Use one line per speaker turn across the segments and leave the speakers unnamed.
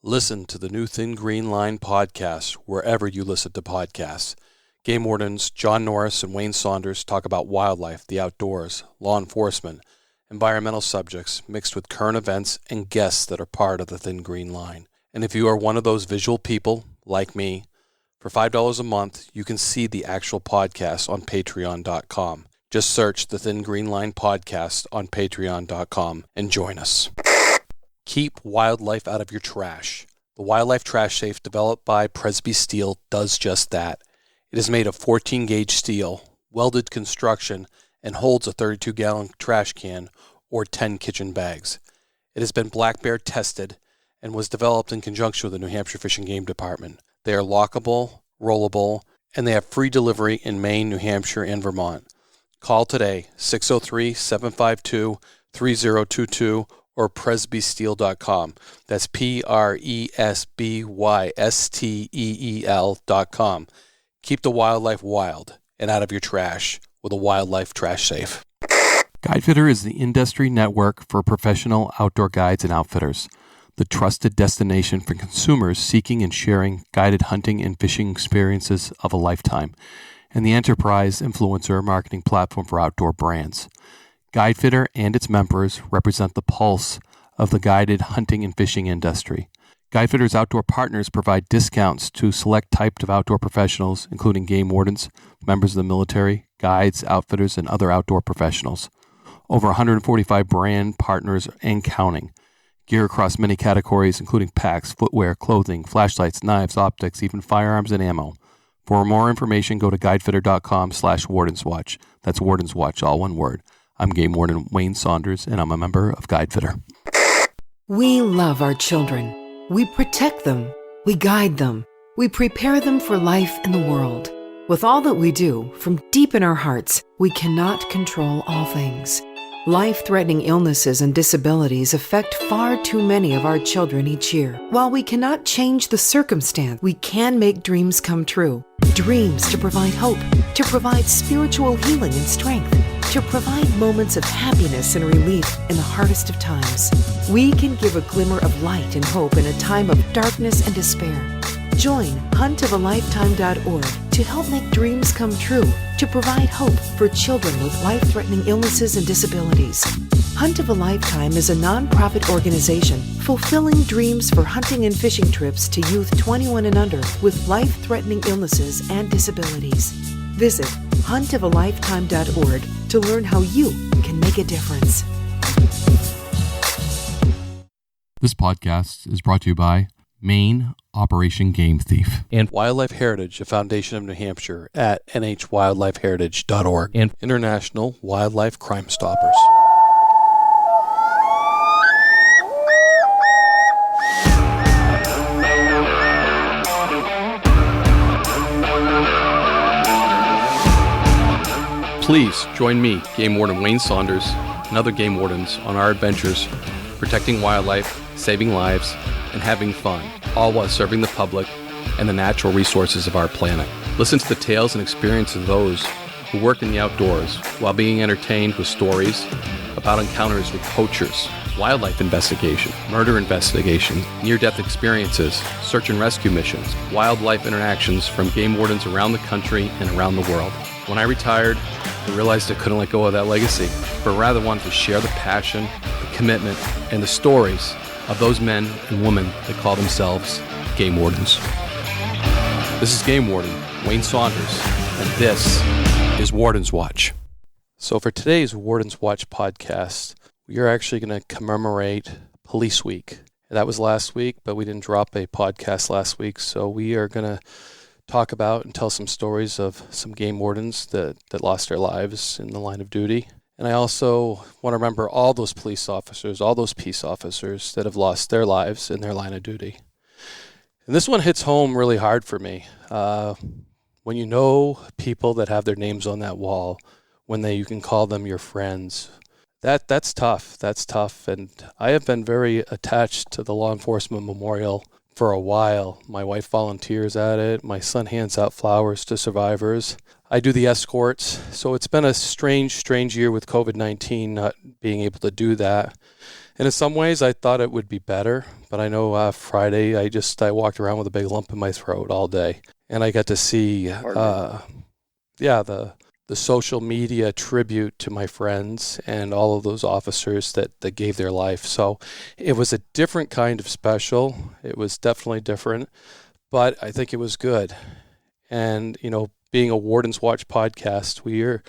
Listen to the new Thin Green Line podcast wherever you listen to podcasts. Game wardens John Norris and Wayne Saunders talk about wildlife, the outdoors, law enforcement, environmental subjects mixed with current events and guests that are part of the Thin Green Line. And if you are one of those visual people, like me, for $5 a month, you can see the actual podcast on patreon.com. Just search the Thin Green Line podcast on patreon.com and join us. Keep wildlife out of your trash. The Wildlife Trash Safe developed by Presby Steel does just that. It is made of 14-gauge steel, welded construction, and holds a 32-gallon trash can or 10 kitchen bags. It has been black bear tested and was developed in conjunction with the New Hampshire Fish and Game Department. They are lockable, rollable, and they have free delivery in Maine, New Hampshire, and Vermont. Call today, 603-752-3022 or presbysteel.com. That's presbysteel.com. Keep the wildlife wild and out of your trash with a Wildlife Trash Safe.
Guidefitter is the industry network for professional outdoor guides and outfitters, the trusted destination for consumers seeking and sharing guided hunting and fishing experiences of a lifetime, and the enterprise influencer marketing platform for outdoor brands. Guidefitter and its members represent the pulse of the guided hunting and fishing industry. Guidefitter's outdoor partners provide discounts to select types of outdoor professionals, including game wardens, members of the military, guides, outfitters, and other outdoor professionals. Over 145 brand partners and counting. Gear across many categories, including packs, footwear, clothing, flashlights, knives, optics, even firearms and ammo. For more information, go to guidefitter.com/wardenswatch. That's Wardens Watch, all one word. I'm Game Warden Wayne Saunders, and I'm a member of Guidefitter.
We love our children. We protect them. We guide them. We prepare them for life in the world. With all that we do, from deep in our hearts, we cannot control all things. Life-threatening illnesses and disabilities affect far too many of our children each year. While we cannot change the circumstance, we can make dreams come true. Dreams to provide hope, to provide spiritual healing and strength, to provide moments of happiness and relief in the hardest of times. We can give a glimmer of light and hope in a time of darkness and despair. Join huntofalifetime.org to help make dreams come true, to provide hope for children with life-threatening illnesses and disabilities. Hunt of a Lifetime is a non-profit organization fulfilling dreams for hunting and fishing trips to youth 21 and under with life-threatening illnesses and disabilities. Visit huntofalifetime.org to learn how you can make a difference.
This podcast is brought to you by Maine Operation Game Thief
And Wildlife Heritage, a foundation of New Hampshire at nhwildlifeheritage.org and International Wildlife Crime Stoppers. Please join me, Game Warden Wayne Saunders, and other game wardens on our adventures protecting wildlife, saving lives, and having fun, all while serving the public and the natural resources of our planet. Listen to the tales and experiences of those who work in the outdoors while being entertained with stories about encounters with poachers, wildlife investigation, murder investigation, near-death experiences, search and rescue missions, wildlife interactions from game wardens around the country and around the world. When I retired, I realized I couldn't let go of that legacy, but rather wanted to share the passion, the commitment, and the stories of those men and women that call themselves game wardens. This is Game Warden Wayne Saunders, and this is Warden's Watch. So for today's Warden's Watch podcast, we are actually going to commemorate Police Week. That was last week, but we didn't drop a podcast last week, so we are going to talk about and tell some stories of some game wardens that lost their lives in the line of duty. And I also want to remember all those police officers, all those peace officers that have lost their lives in their line of duty. And this one hits home really hard for me. When you know people that have their names on that wall, when you can call them your friends, that's tough. That's tough. And I have been very attached to the law enforcement memorial for a while. My wife volunteers at it. My son hands out flowers to survivors. I do the escorts. So it's been a strange year with COVID-19 not being able to do that.
And in some ways, I thought it would be better, but I know Friday, I walked around with a big lump in my throat all day, and I got to see, the social media tribute to my friends and all of those officers that gave their life. So it was a different kind of special. It was definitely different, but I think it was good. And, being a Wardens Watch podcast, we're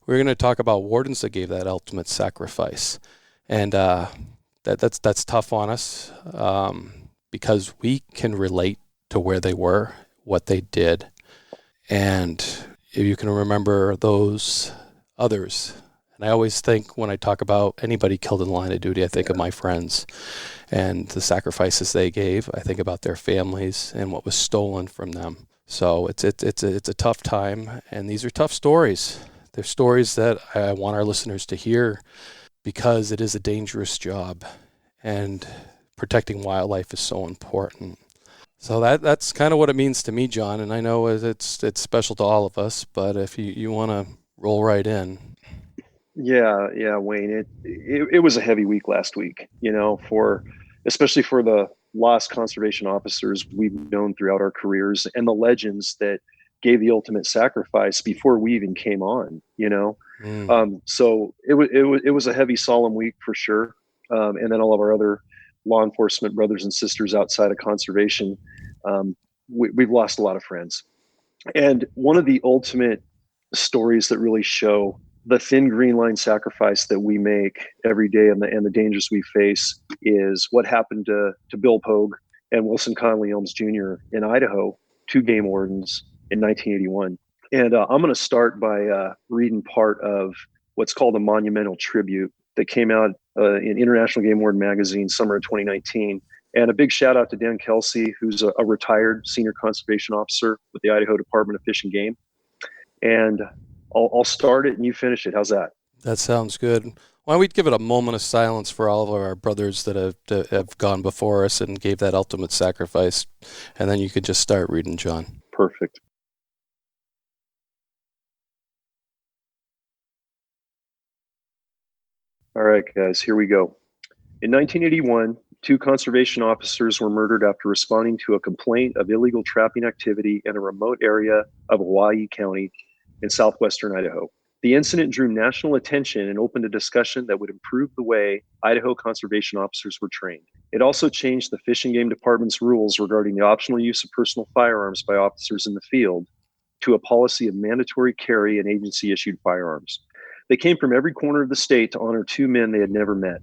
going to talk about wardens that gave that ultimate sacrifice. And that's tough on us because we can relate to where they were, what they did. And if you can remember those others. And I always think when I talk about anybody killed in the line of duty, I think of my friends and the sacrifices they gave. I think about their families and what was stolen from them. So it's a tough time, and these are tough stories. They're stories that I want our listeners to hear because it is a dangerous job, and protecting wildlife is so important. So that's kind of what it means to me, John, and I know it's special to all of us, but if you want to roll right in.
Yeah, Wayne, it was a heavy week last week, especially for the lost conservation officers we've known throughout our careers and the legends that gave the ultimate sacrifice before we even came on, So it was a heavy, solemn week for sure. And then all of our other law enforcement brothers and sisters outside of conservation, we've lost a lot of friends. And one of the ultimate stories that really show the thin green line sacrifice that we make every day and the dangers we face is what happened to Bill Pogue and Wilson Conley Elms Jr. in Idaho, 2 game wardens in 1981. And I'm going to start by reading part of what's called a monumental tribute that came out in International Game Warden magazine summer of 2019. And a big shout out to Dan Kelsey, who's a retired senior conservation officer with the Idaho Department of Fish and Game. And I'll start it and you finish it. How's that?
That sounds good. Why don't we give it a moment of silence for all of our brothers that have gone before us and gave that ultimate sacrifice, and then you could just start reading, John.
Perfect. All right, guys, here we go. In 1981, 2 conservation officers were murdered after responding to a complaint of illegal trapping activity in a remote area of Hawaii County in southwestern Idaho. The incident drew national attention and opened a discussion that would improve the way Idaho conservation officers were trained. It also changed the Fish and Game Department's rules regarding the optional use of personal firearms by officers in the field to a policy of mandatory carry and agency-issued firearms. They came from every corner of the state to honor 2 men they had never met.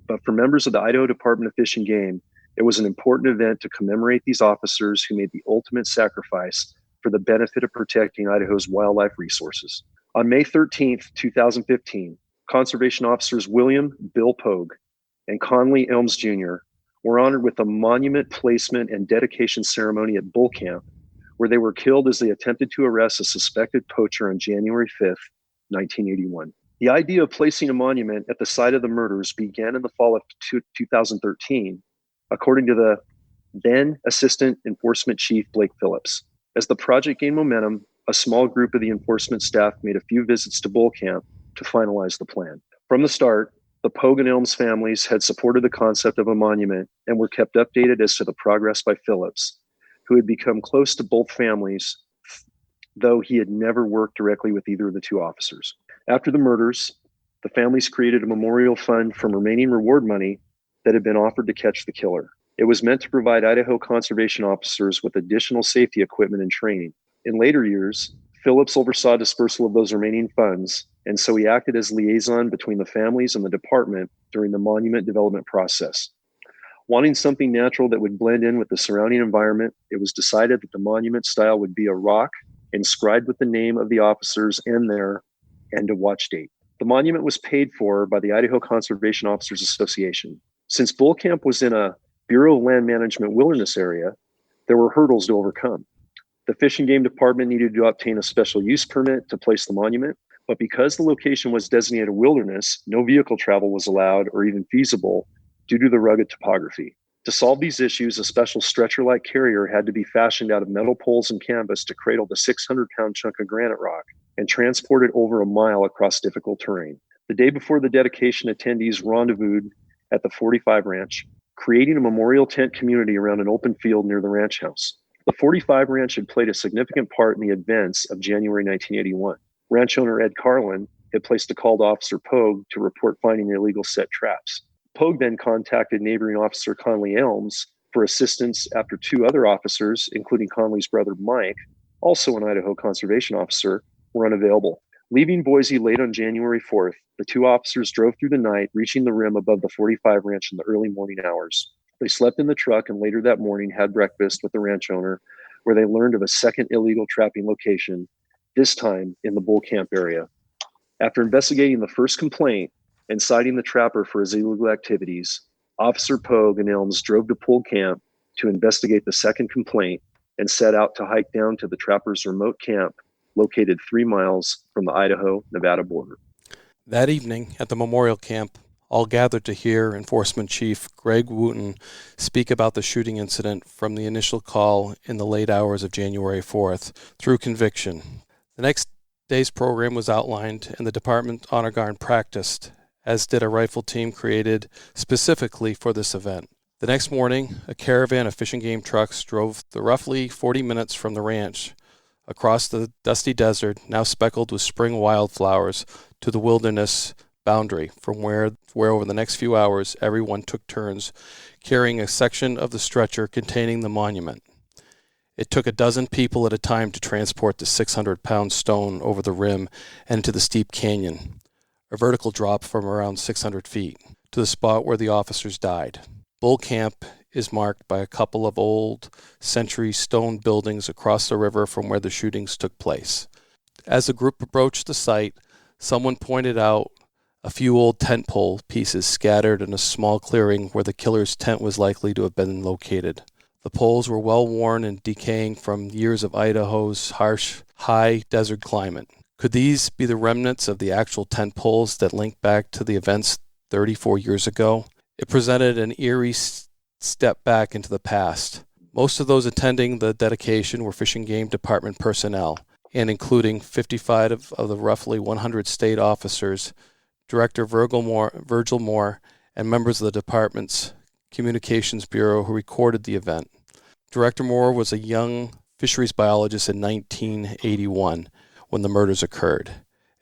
But for members of the Idaho Department of Fish and Game, it was an important event to commemorate these officers who made the ultimate sacrifice for the benefit of protecting Idaho's wildlife resources. On May 13th, 2015, conservation officers William Bill Pogue and Conley Elms Jr. were honored with a monument placement and dedication ceremony at Bull Camp, where they were killed as they attempted to arrest a suspected poacher on January 5th, 1981. The idea of placing a monument at the site of the murders began in the fall of 2013, according to the then Assistant Enforcement Chief Blake Phillips. As the project gained momentum, a small group of the enforcement staff made a few visits to Bull Camp to finalize the plan. From the start, the Pogue and Elms families had supported the concept of a monument and were kept updated as to the progress by Phillips, who had become close to both families, though he had never worked directly with either of the 2 officers. After the murders, the families created a memorial fund from remaining reward money that had been offered to catch the killer. It was meant to provide Idaho conservation officers with additional safety equipment and training. In later years, Phillips oversaw dispersal of those remaining funds, and so he acted as liaison between the families and the department during the monument development process. Wanting something natural that would blend in with the surrounding environment, it was decided that the monument style would be a rock inscribed with the name of the officers and their end-of-watch date. The monument was paid for by the Idaho Conservation Officers Association. Since Bull Camp was in a Bureau of Land Management wilderness area, there were hurdles to overcome. The Fish and Game Department needed to obtain a special use permit to place the monument, but because the location was designated wilderness, no vehicle travel was allowed or even feasible due to the rugged topography. To solve these issues, a special stretcher-like carrier had to be fashioned out of metal poles and canvas to cradle the 600-pound chunk of granite rock and transport it over a mile across difficult terrain. The day before the dedication, attendees rendezvoused at the 45 Ranch, creating a memorial tent community around an open field near the ranch house. The 45 Ranch had played a significant part in the events of January 1981. Ranch owner Ed Carlin had placed a call to Officer Pogue to report finding the illegal set traps. Pogue then contacted neighboring Officer Conley Elms for assistance after two other officers, including Conley's brother Mike, also an Idaho conservation officer, were unavailable. Leaving Boise late on January 4th, the two officers drove through the night, reaching the rim above the 45 Ranch in the early morning hours. They slept in the truck and later that morning had breakfast with the ranch owner, where they learned of a second illegal trapping location, this time in the bull camp area. After investigating the first complaint and citing the trapper for his illegal activities, Officer Pogue and Elms drove to Bull Camp to investigate the second complaint and set out to hike down to the trapper's remote camp located 3 miles from the Idaho-Nevada border.
That evening at the memorial camp, all gathered to hear Enforcement Chief Greg Wooten speak about the shooting incident from the initial call in the late hours of January 4th through conviction. The next day's program was outlined and the Department Honor Guard practiced, as did a rifle team created specifically for this event. The next morning, a caravan of fishing game trucks drove the roughly 40 minutes from the ranch across the dusty desert, now speckled with spring wildflowers, to the wilderness boundary, from where over the next few hours everyone took turns carrying a section of the stretcher containing the monument. It took a dozen people at a time to transport the 600-pound stone over the rim and into the steep canyon, a vertical drop from around 600 feet, to the spot where the officers died. Bull Camp is marked by a couple of old century stone buildings across the river from where the shootings took place. As the group approached the site, someone pointed out a few old tent pole pieces scattered in a small clearing where the killer's tent was likely to have been located. The poles were well worn and decaying from years of Idaho's harsh, high desert climate. Could these be the remnants of the actual tent poles that link back to the events 34 years ago? It presented an eerie step back into the past. Most of those attending the dedication were Fish and Game Department personnel, and including 55 of the roughly 100 state officers, Director Virgil Moore, and members of the department's Communications Bureau who recorded the event. Director Moore was a young fisheries biologist in 1981 when the murders occurred,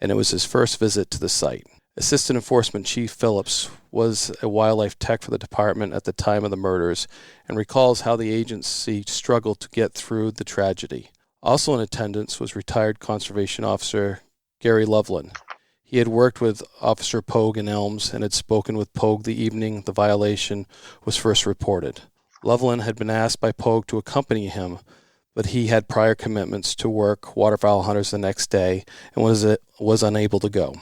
and it was his first visit to the site. Assistant Enforcement Chief Phillips was a wildlife tech for the department at the time of the murders and recalls how the agency struggled to get through the tragedy. Also in attendance was retired Conservation Officer Gary Loveland. He had worked with Officer Pogue in Elms and had spoken with Pogue the evening the violation was first reported. Loveland had been asked by Pogue to accompany him, but he had prior commitments to work waterfowl hunters the next day and was unable to go.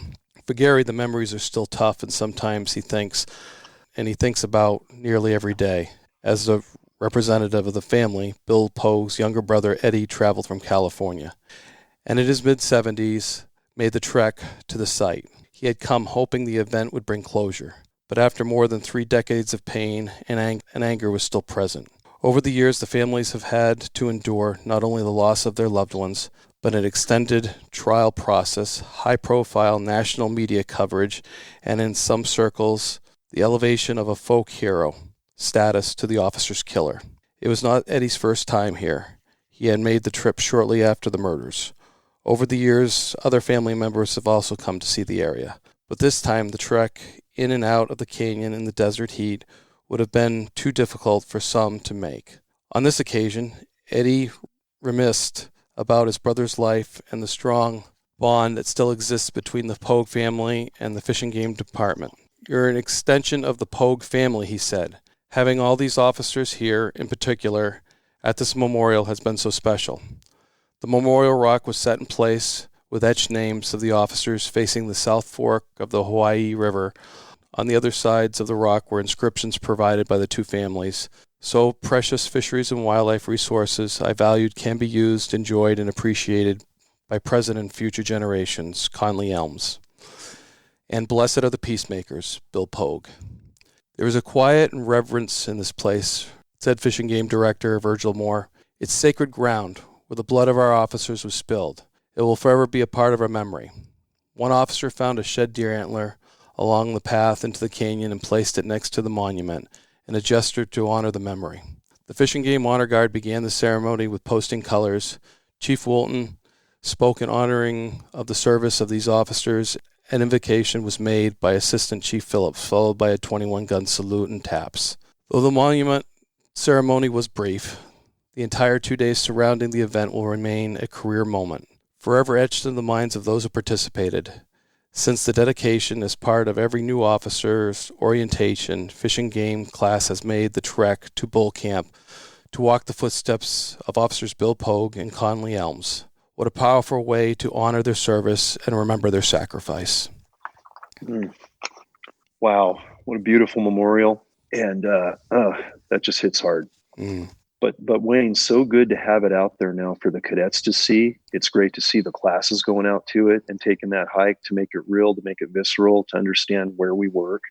For Gary, the memories are still tough, and sometimes he thinks about nearly every day. As a representative of the family, Bill Pogue's younger brother Eddie traveled from California, and in his mid-70s made the trek to the site. He had come hoping the event would bring closure, but after more than 3 decades of pain and anger was still present. Over the years, the families have had to endure not only the loss of their loved ones, but an extended trial process, high-profile national media coverage, and in some circles, the elevation of a folk hero status to the officer's killer. It was not Eddie's first time here. He had made the trip shortly after the murders. Over the years, other family members have also come to see the area, but this time the trek in and out of the canyon in the desert heat would have been too difficult for some to make. On this occasion, Eddie reminisced about his brother's life and the strong bond that still exists between the Pogue family and the Fish and Game Department. "You're an extension of the Pogue family," he said. "Having all these officers here, in particular, at this memorial has been so special." The memorial rock was set in place with etched names of the officers facing the South Fork of the Hawaii River. On the other sides of the rock were inscriptions provided by the two families. "So precious fisheries and wildlife resources I valued can be used, enjoyed, and appreciated by present and future generations, Conley Elms. And blessed are the peacemakers, Bill Pogue." "There is a quiet and reverence in this place," said Fish and Game Director Virgil Moore. "It's sacred ground where the blood of our officers was spilled. It will forever be a part of our memory." One officer found a shed deer antler
along the path into the canyon and placed it next to the monument in a gesture to honor the memory. The Fish and Game Honor Guard began the ceremony with posting colors. Chief Walton spoke in honoring of the service of these officers. An invocation was made by Assistant Chief Phillips, followed by a 21-gun salute and taps. Though the monument ceremony was brief, the entire 2 days surrounding the event will remain a career moment, forever etched in the minds of those who participated. Since the dedication is part of every new officer's orientation, Fish and Game class has made the trek to Bull Camp to walk the footsteps of Officers Bill Pogue and Conley Elms. What a powerful way to honor their service and remember their sacrifice.
Wow, what a beautiful memorial. And that just hits hard. But Wayne, so good to have it out there now for the cadets to see. It's great to see the classes going out to it and taking that hike to make it real, to make it visceral, to understand where we work,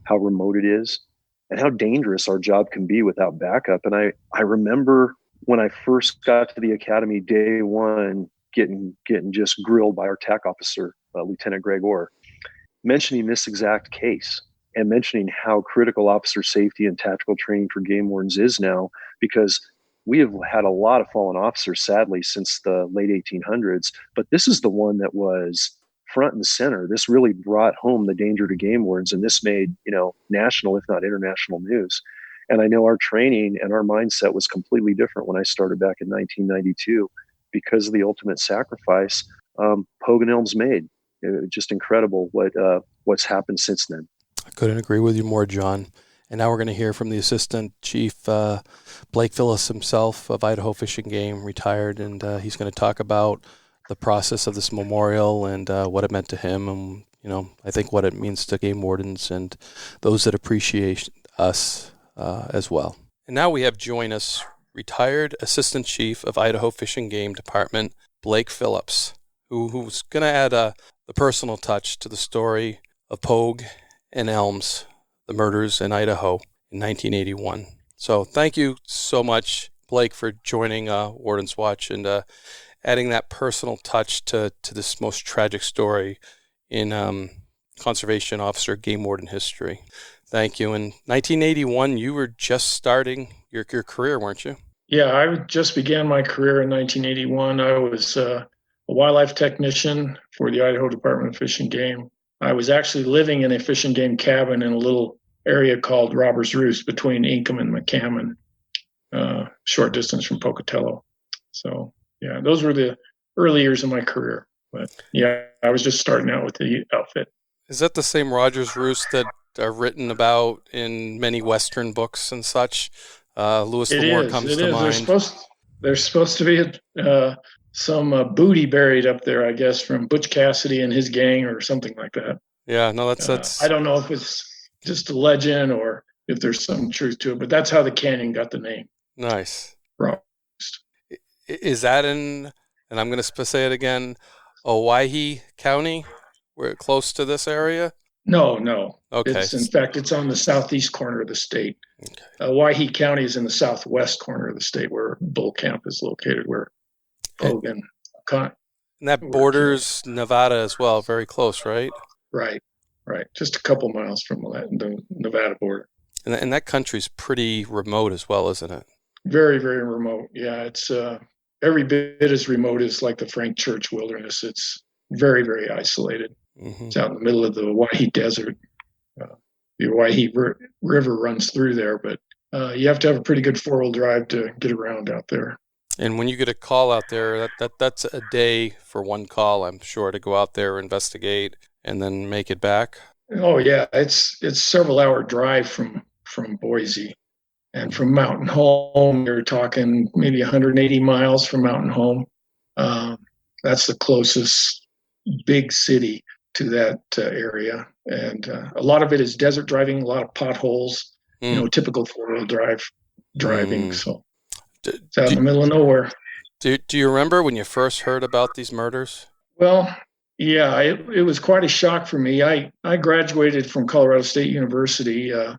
how remote it is, and how dangerous our job can be without backup. And I remember when I first got to the academy, day one, getting just grilled by our TAC officer, Lieutenant Greg Orr, mentioning this exact case and mentioning how critical officer safety and tactical training for game wardens is now, because we have had a lot of fallen officers, sadly, since the late 1800s. But this is the one that was front and center. This really brought home the danger to game wardens, and this made, national, if not international news. And I know our training and our mindset was completely different when I started back in 1992 because of the ultimate sacrifice Pogue and Elms made. It was just incredible what's happened since then.
I couldn't agree with you more, John. And now we're going to hear from the Assistant Chief Blake Phillips himself of Idaho Fish and Game, retired, and he's going to talk about the process of this memorial and what it meant to him, and I think what it means to game wardens and those that appreciate us as well. And now we have join us retired Assistant Chief of Idaho Fish and Game Department, Blake Phillips, who's going to add the personal touch to the story of Pogue and Elms, the murders in Idaho in 1981. So thank you so much, Blake, for joining Warden's Watch and adding that personal touch to this most tragic story in conservation officer game warden history. Thank you. In 1981, you were just starting your career, weren't you?
Yeah, I just began my career in 1981. I was a wildlife technician for the Idaho Department of Fish and Game. I was actually living in a fish and game cabin in a little area called Robber's Roost between Ingham and McCammon, short distance from Pocatello. So, yeah, those were the early years of my career. But, yeah, I was just starting out with the outfit.
Is that the same Rogers Roost that are written about in many Western books and such? Louis L'Amour comes to mind.
There's supposed to be some booty buried up there, I guess, from Butch Cassidy and his gang or something like that.
Yeah, no, that's.
I don't know if it's just a legend or if there's some truth to it, but that's how the canyon got the name.
Nice.
Right.
Is that in, and I'm going to say it again, Owyhee County? We're close to this area?
No.
Okay.
In fact, it's on the southeast corner of the state. Okay. Owyhee County is in the southwest corner of the state where Bull Camp is located, where Pogue and
that borders Nevada as well, very close, right?
Right. Just a couple miles from the Nevada border.
And that country's pretty remote as well, isn't it?
Very, very remote. Yeah, it's every bit as remote as like the Frank Church Wilderness. It's very, very isolated. Mm-hmm. It's out in the middle of the Owyhee Desert. The Owyhee River runs through there, but you have to have a pretty good four-wheel drive to get around out there.
And when you get a call out there, that's a day for one call, I'm sure, to go out there, investigate, and then make it back.
Oh yeah, it's several hour drive from Boise, and from Mountain Home, you're talking maybe 180 miles from Mountain Home. That's the closest big city to that area, and a lot of it is desert driving, a lot of potholes, typical four-wheel drive driving. So. It's out in the middle of nowhere.
Do you remember when you first heard about these murders?
Well, yeah, it was quite a shock for me. I graduated from Colorado State University in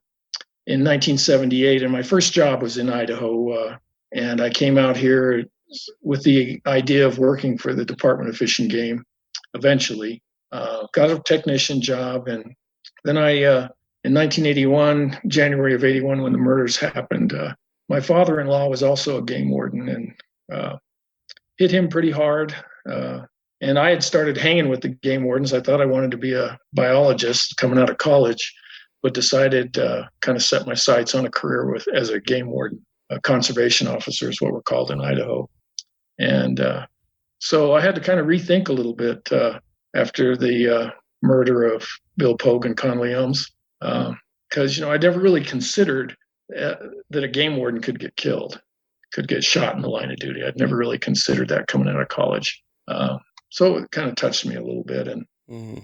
1978, and my first job was in Idaho. And I came out here with the idea of working for the Department of Fish and Game. Eventually, got a technician job and then in 1981, January of 81, when the murders happened, my father-in-law was also a game warden and hit him pretty hard. And I had started hanging with the game wardens. I thought I wanted to be a biologist coming out of college, but decided kind of set my sights on a career as a game warden. A conservation officer is what we're called in Idaho. And so I had to kind of rethink a little bit after the murder of Bill Pogue and Conley Elms, because I never really considered that a game warden could get killed, could get shot in the line of duty. I'd never really considered that coming out of college. So it kind of touched me a little bit and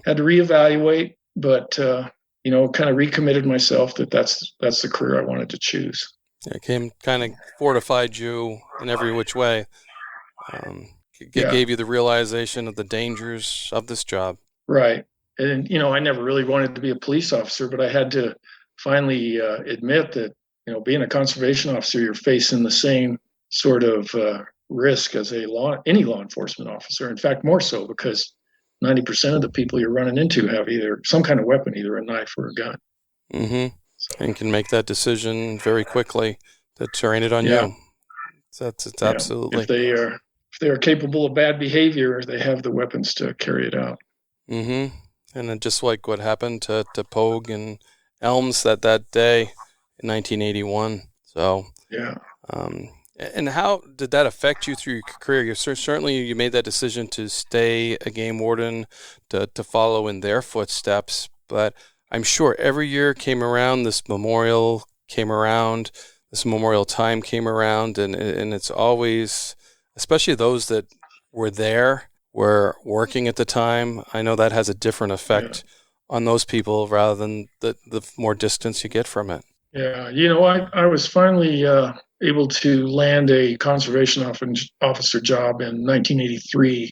had to reevaluate, but kind of recommitted myself that that's the career I wanted to choose.
It kind of fortified you in every which way. Gave you the realization of the dangers of this job.
Right. And, I never really wanted to be a police officer, but I had to finally admit that, being a conservation officer, you're facing the same sort of risk as any law enforcement officer. In fact, more so, because 90% of the people you're running into have either some kind of weapon, either a knife or a gun.
Mm-hmm. So, and can make that decision very quickly to turn it on you. It's absolutely.
If they are capable of bad behavior, they have the weapons to carry it out.
Mm-hmm. And then just like what happened to Pogue and Elms that day in 1981. So
yeah.
And how did that affect you through your career? Certainly you made that decision to stay a game warden, to follow in their footsteps, but I'm sure every year came around, this memorial time came around, and it's always, especially those that were there, were working at the time. I know that has a different effect on those people rather than the more distance you get from it.
Yeah, I was finally able to land a conservation officer job in 1983,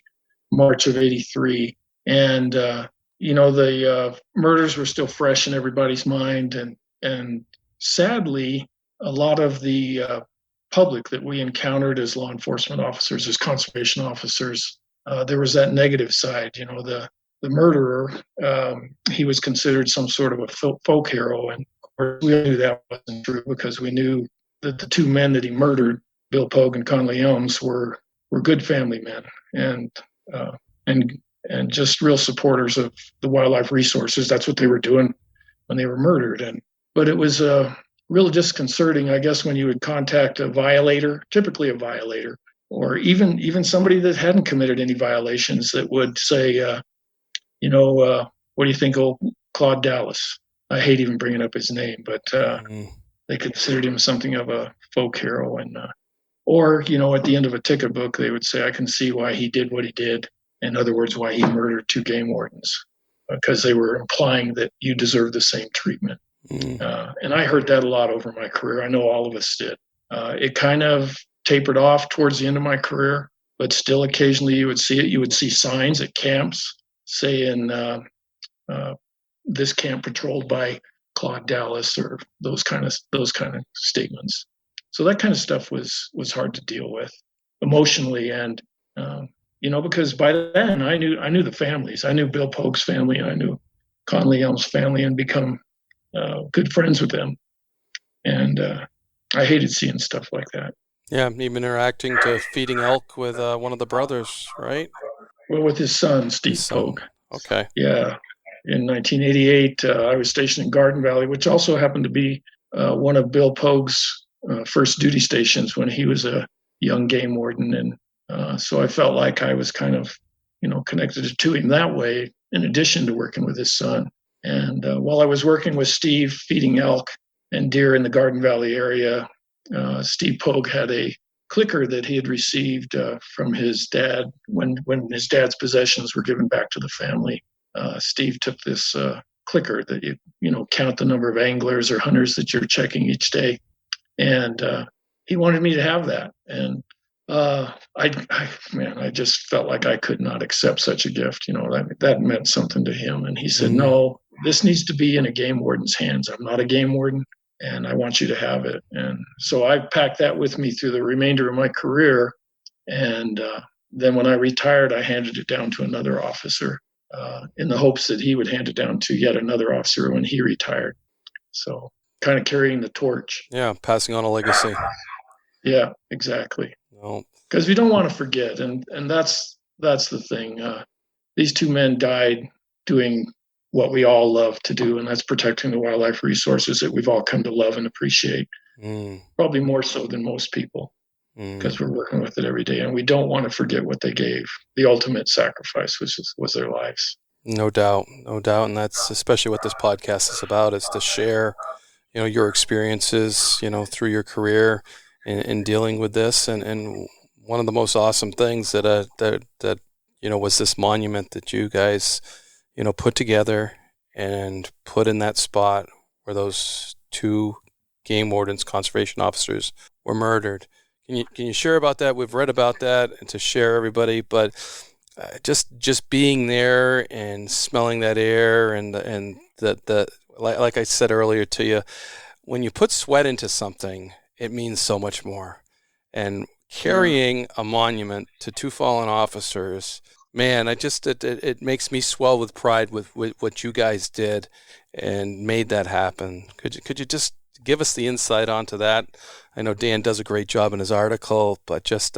March of 83. And, the murders were still fresh in everybody's mind. And sadly, a lot of the public that we encountered as law enforcement officers, as conservation officers, there was that negative side. The murderer, he was considered some sort of a folk hero. And of course, we knew that wasn't true, because we knew that the two men that he murdered, Bill Pogue and Conley Elms, were good family men and just real supporters of the wildlife resources. That's what they were doing when they were murdered. But it was real disconcerting, I guess, when you would contact a violator, typically a violator, or even somebody that hadn't committed any violations, that would say, what do you think of Claude Dallas? I hate even bringing up his name, but they considered him something of a folk hero. And or at the end of a ticket book, they would say, I can see why he did what he did. In other words, why he murdered two game wardens, because they were implying that you deserve the same treatment. And I heard that a lot over my career. I know all of us did. It kind of tapered off towards the end of my career, but still occasionally you would see it. You would see signs at camps saying, this camp patrolled by Claude Dallas, or those kind of statements. So that kind of stuff was hard to deal with emotionally, and because by then I knew the families. I knew Bill Pogue's family, and I knew Conley Elms' family, and become good friends with them. And I hated seeing stuff like that.
Yeah, even interacting to feeding elk with one of the brothers, right?
Well, with his son, Steve Pogue.
Okay.
Yeah. In 1988, I was stationed in Garden Valley, which also happened to be one of Bill Pogue's first duty stations when he was a young game warden. And so I felt like I was kind of, connected to him that way, in addition to working with his son. And while I was working with Steve feeding elk and deer in the Garden Valley area, Steve Pogue had a clicker that he had received from his dad when his dad's possessions were given back to the family. Steve took this clicker that you count the number of anglers or hunters that you're checking each day, and he wanted me to have that. And I just felt like I could not accept such a gift. That meant something to him. And he said, "No, this needs to be in a game warden's hands. I'm not a game warden, and I want you to have it." And so I packed that with me through the remainder of my career. And then when I retired, I handed it down to another officer. in the hopes that he would hand it down to yet another officer when he retired. So kind of carrying the torch.
Yeah, passing on a legacy.
Yeah, exactly.
Well,
because we don't want to forget, and that's the thing. These two men died doing what we all love to do, and that's protecting the wildlife resources that we've all come to love and appreciate. Probably more so than most people, because we're working with it every day, and we don't want to forget what they gave. The ultimate sacrifice was their lives.
No doubt, and that's especially what this podcast is about: is to share, your experiences, through your career in dealing with this, and one of the most awesome things that was this monument that you guys, put together and put in that spot where those two game wardens, conservation officers, were murdered. Can you share about that? We've read about that, and to share everybody, but just being there and smelling that air and the like I said earlier to you, when you put sweat into something, it means so much more. And carrying a monument to two fallen officers, man, it makes me swell with pride with what you guys did and made that happen. Could you just give us the insight onto that? I know Dan does a great job in his article, but just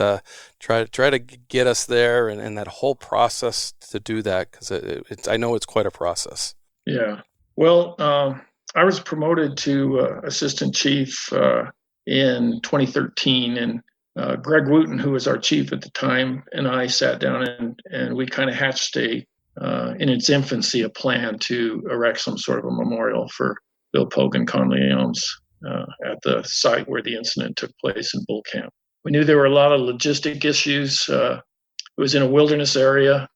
try to get us there and that whole process to do that, because I know it's quite a process.
Yeah. Well, I was promoted to assistant chief in 2013, and Greg Wooten, who was our chief at the time, and I sat down and we kind of hatched in its infancy, a plan to erect some sort of a memorial for Bill Pogue and Conley Elms at the site where the incident took place in Bull Camp. We knew there were a lot of logistic issues. It was in a wilderness area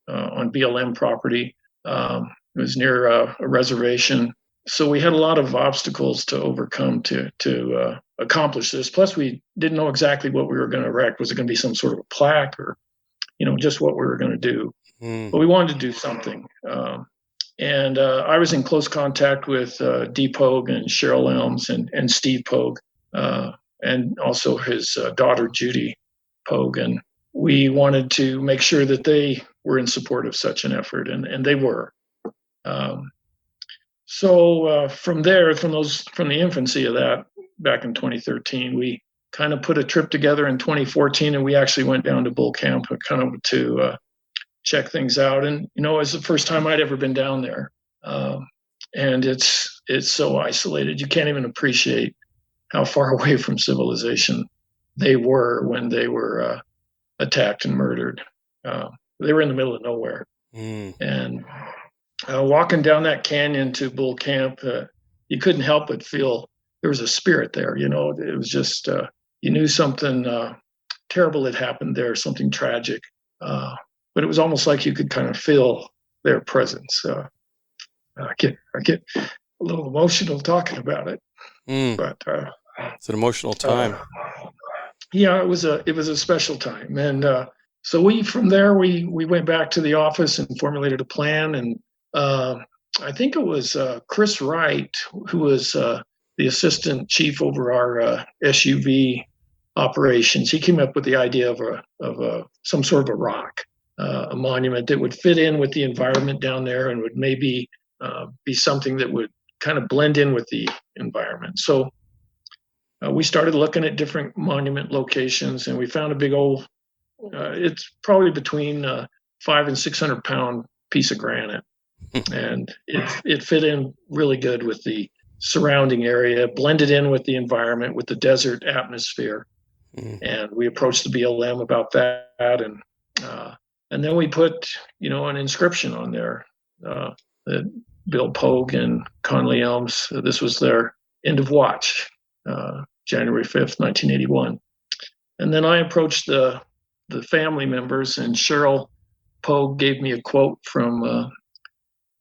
on BLM property. It was near a reservation. So we had a lot of obstacles to overcome to accomplish this. Plus, we didn't know exactly what we were going to erect. Was it going to be some sort of a plaque, or, just what we were going to do? But we wanted to do something. And I was in close contact with Dee Pogue and Cheryl Elms and Steve Pogue, and also his daughter, Judy Pogue. And we wanted to make sure that they were in support of such an effort, and they were. So from there, from the infancy of that, back in 2013, we kind of put a trip together in 2014, and we actually went down to Bull Camp kind of to check things out. And it was the first time I'd ever been down there, and it's so isolated. You can't even appreciate how far away from civilization they were when they were attacked and murdered. They were in the middle of nowhere, and walking down that canyon to Bull Camp, you couldn't help but feel there was a spirit there. It was just, you knew something terrible had happened there, something tragic. But it was almost like you could kind of feel their presence. I get a little emotional talking about it. But
it's an emotional time.
Yeah, it was a special time. And so from there, we went back to the office and formulated a plan. And I think it was Chris Wright, who was the assistant chief over our SUV operations. He came up with the idea of some sort of a rock, a monument that would fit in with the environment down there and would maybe be something that would kind of blend in with the environment. So we started looking at different monument locations, and we found a big old, it's probably between 500 and 600 pound piece of granite. And it fit in really good with the surrounding area, blended in with the environment, with the desert atmosphere. And we approached the BLM about that, and then we put an inscription on there that Bill Pogue and Conley Elms, this was their end of watch, January 5th, 1981. And then I approached the family members, and Cheryl Pogue gave me a quote from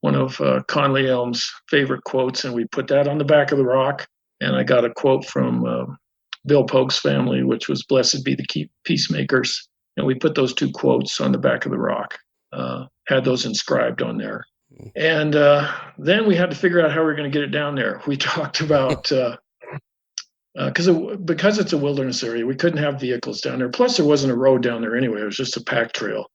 one of Conley Elms' favorite quotes, and we put that on the back of the rock. And I got a quote from Bill Pogue's family, which was "Blessed be the peacemakers." And we put those two quotes on the back of the rock, had those inscribed on there. And then we had to figure out how we were going to get it down there. We talked about, because it's a wilderness area, we couldn't have vehicles down there. Plus, there wasn't a road down there anyway. It was just a pack trail.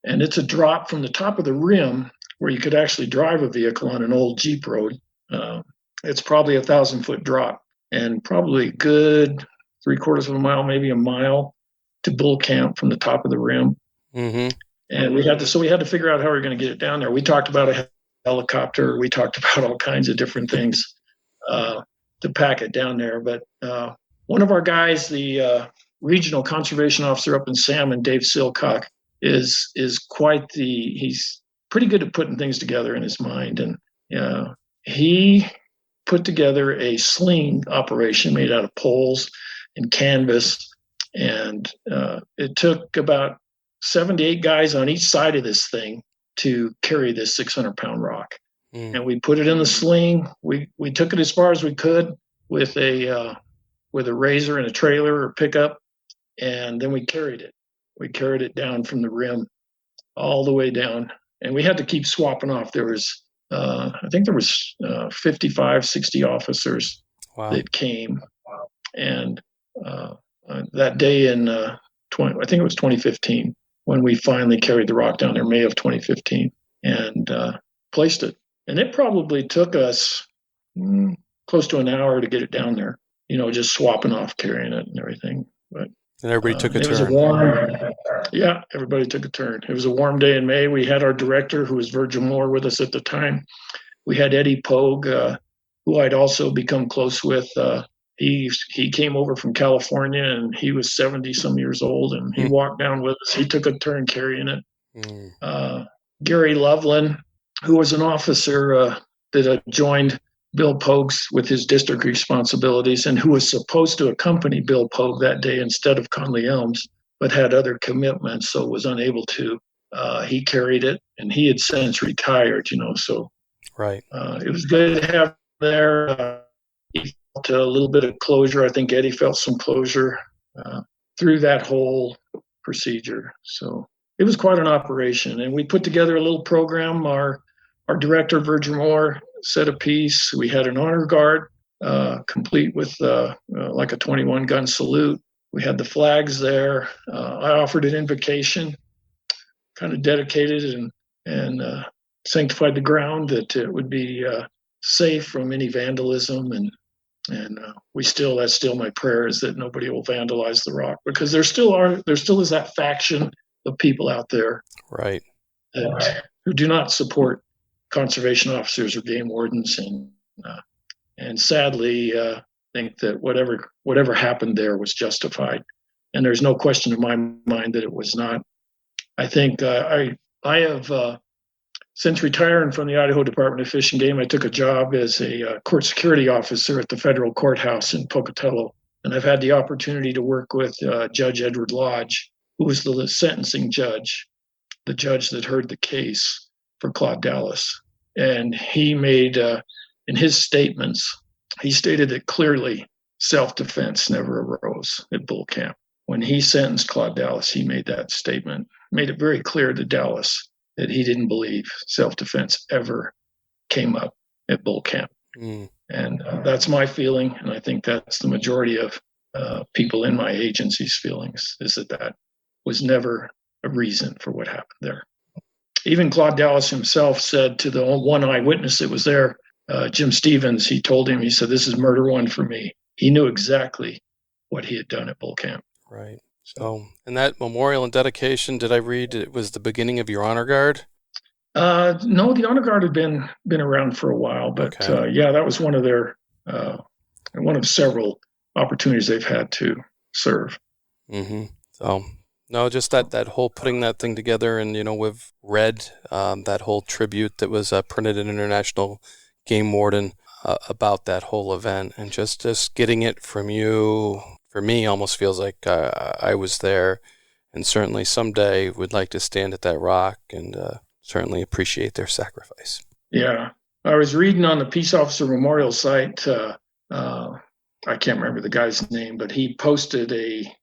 and it's a drop from the top of the rim where you could actually drive a vehicle on an old Jeep road. It's probably 1,000-foot drop, and probably a good 3/4 of a mile, maybe a mile, to Bull Camp from the top of the rim.
Mm-hmm.
And we had to figure out how we were going to get it down there. We talked about a helicopter. We talked about all kinds of different things to pack it down there. But one of our guys, the regional conservation officer up in Salmon, Dave Silcock, is he's pretty good at putting things together in his mind. And he put together a sling operation made out of poles and canvas. And it took about 7 to 8 guys on each side of this thing to carry this 600-pound rock. And we put it in the sling. We took it as far as we could with a razor and a trailer or pickup, and then we carried it. We carried it down from the rim all the way down, and we had to keep swapping off. There was, I think there was 55, 60 officers that came, and that day in I think it was 2015 when we finally carried the rock down there, May of 2015, and placed it. And it probably took us close to an hour to get it down there, just swapping off, carrying it and everything. But
and everybody took a turn.
It was everybody took a turn. It was a warm day in May. We had our director, who was Virgil Moore, with us at the time. We had Eddie Pogue, who I'd also become close with. He came over from California, and he was 70-some years old, and he walked down with us. He took a turn carrying it. Gary Loveland, who was an officer that joined Bill Pogue with his district responsibilities, and who was supposed to accompany Bill Pogue that day instead of Conley Elms, but had other commitments, so was unable to. He carried it, and he had since retired, so
right.
It was good to have him there. He felt a little bit of closure. I think Eddie felt some closure through that whole procedure. So it was quite an operation, and we put together a little program. Our director, Virgil Moore, set a piece. We had an honor guard, complete with like a 21-gun salute. We had the flags there. I offered an invocation, kind of dedicated and sanctified the ground that it would be safe from any vandalism. And that's still my prayer, is that nobody will vandalize the rock, because there still is that faction of people out there,
right,
who do not support conservation officers or game wardens, and sadly think that whatever happened there was justified, and there's no question in my mind that it was not. I think I have since retiring from the Idaho Department of Fish and Game, I took a job as a court security officer at the federal courthouse in Pocatello, and I've had the opportunity to work with Judge Edward Lodge, who was the sentencing judge, the judge that heard the case for Claude Dallas. And he made, in his statements, he stated that clearly self-defense never arose at Bull Camp. When he sentenced Claude Dallas, he made that statement, made it very clear to Dallas that he didn't believe self-defense ever came up at Bull Camp. And that's my feeling, and I think that's the majority of people in my agency's feelings, is that was never a reason for what happened there. Even Claude Dallas himself said to the one eyewitness that was there, Jim Stevens, he told him, he said, "This is murder one for me." He knew exactly what he had done at Bull Camp.
Right. So, and that memorial and dedication, did I read it was the beginning of your honor guard?
No, the honor guard had been around for a while, but
okay.
That was one of their one of several opportunities they've had to serve.
Mm-hmm. So, no, just that whole putting that thing together, and we've read that whole tribute that was printed in International Game Warden about that whole event, and just getting it from you, for me, almost feels like I was there, and certainly someday would like to stand at that rock and certainly appreciate their sacrifice.
Yeah, I was reading on the Peace Officer Memorial site. I can't remember the guy's name, but he posted a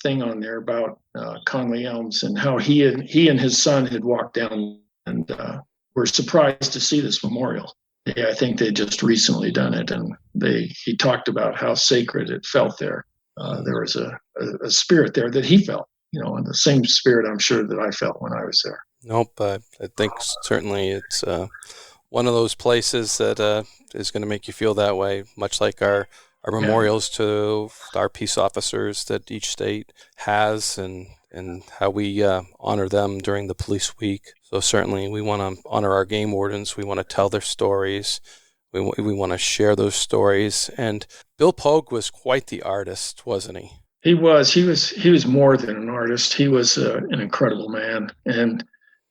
thing on there about Conley Elms and how he and his son had walked down and were surprised to see this memorial. Yeah, I think they just recently done it, and he talked about how sacred it felt there. There was a spirit there that he felt, in the same spirit I'm sure that I felt when I was there.
Nope, I think certainly it's one of those places that is going to make you feel that way, much like our memorials to our peace officers that each state has, and how we honor them during the police week. So certainly we want to honor our game wardens. We want to tell their stories. We want to share those stories. And Bill Pogue was quite the artist, wasn't he?
He was more than an artist. He was an incredible man. And,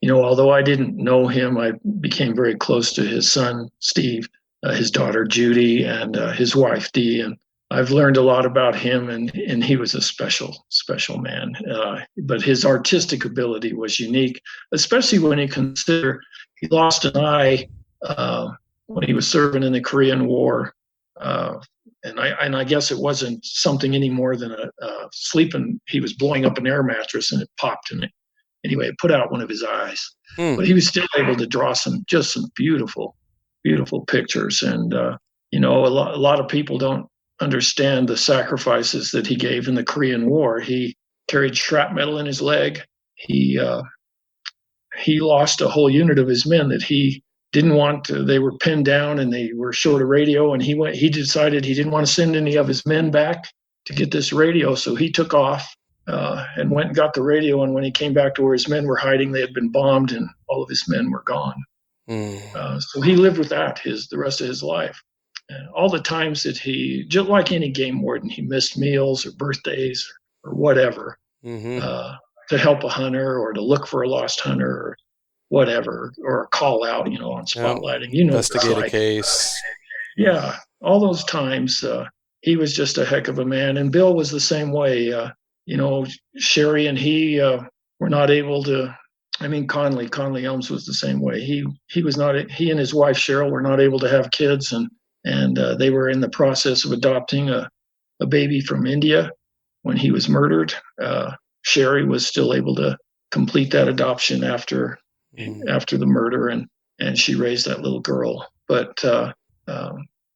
although I didn't know him, I became very close to his son, Steve, his daughter, Judy, and his wife, Dee. And I've learned a lot about him, and he was a special, special man. But his artistic ability was unique, especially when you consider he lost an eye when he was serving in the Korean War. And I guess it wasn't something any more than he was blowing up an air mattress and it popped, and it put out one of his eyes. But he was still able to draw some beautiful, beautiful pictures. And, a lot of people don't understand the sacrifices that he gave in the Korean War. He carried shrapnel in his leg. He lost a whole unit of his men that he didn't want to. They were pinned down and they were short a radio, and he decided he didn't want to send any of his men back to get this radio. So he took off and went and got the radio. And when he came back to where his men were hiding, they had been bombed and all of his men were gone. So he lived with that the rest of his life. All the times that he, just like any game warden, he missed meals or birthdays or whatever to help a hunter or to look for a lost hunter or whatever, or a call out, on spotlighting.
Investigate a case.
Yeah, all those times he was just a heck of a man. And Bill was the same way. Sherry and he were not able to. Conley Elms was the same way. He was not. He and his wife Cheryl were not able to have kids, and they were in the process of adopting a baby from India when he was murdered. Sherry was still able to complete that adoption after the murder, and she raised that little girl. But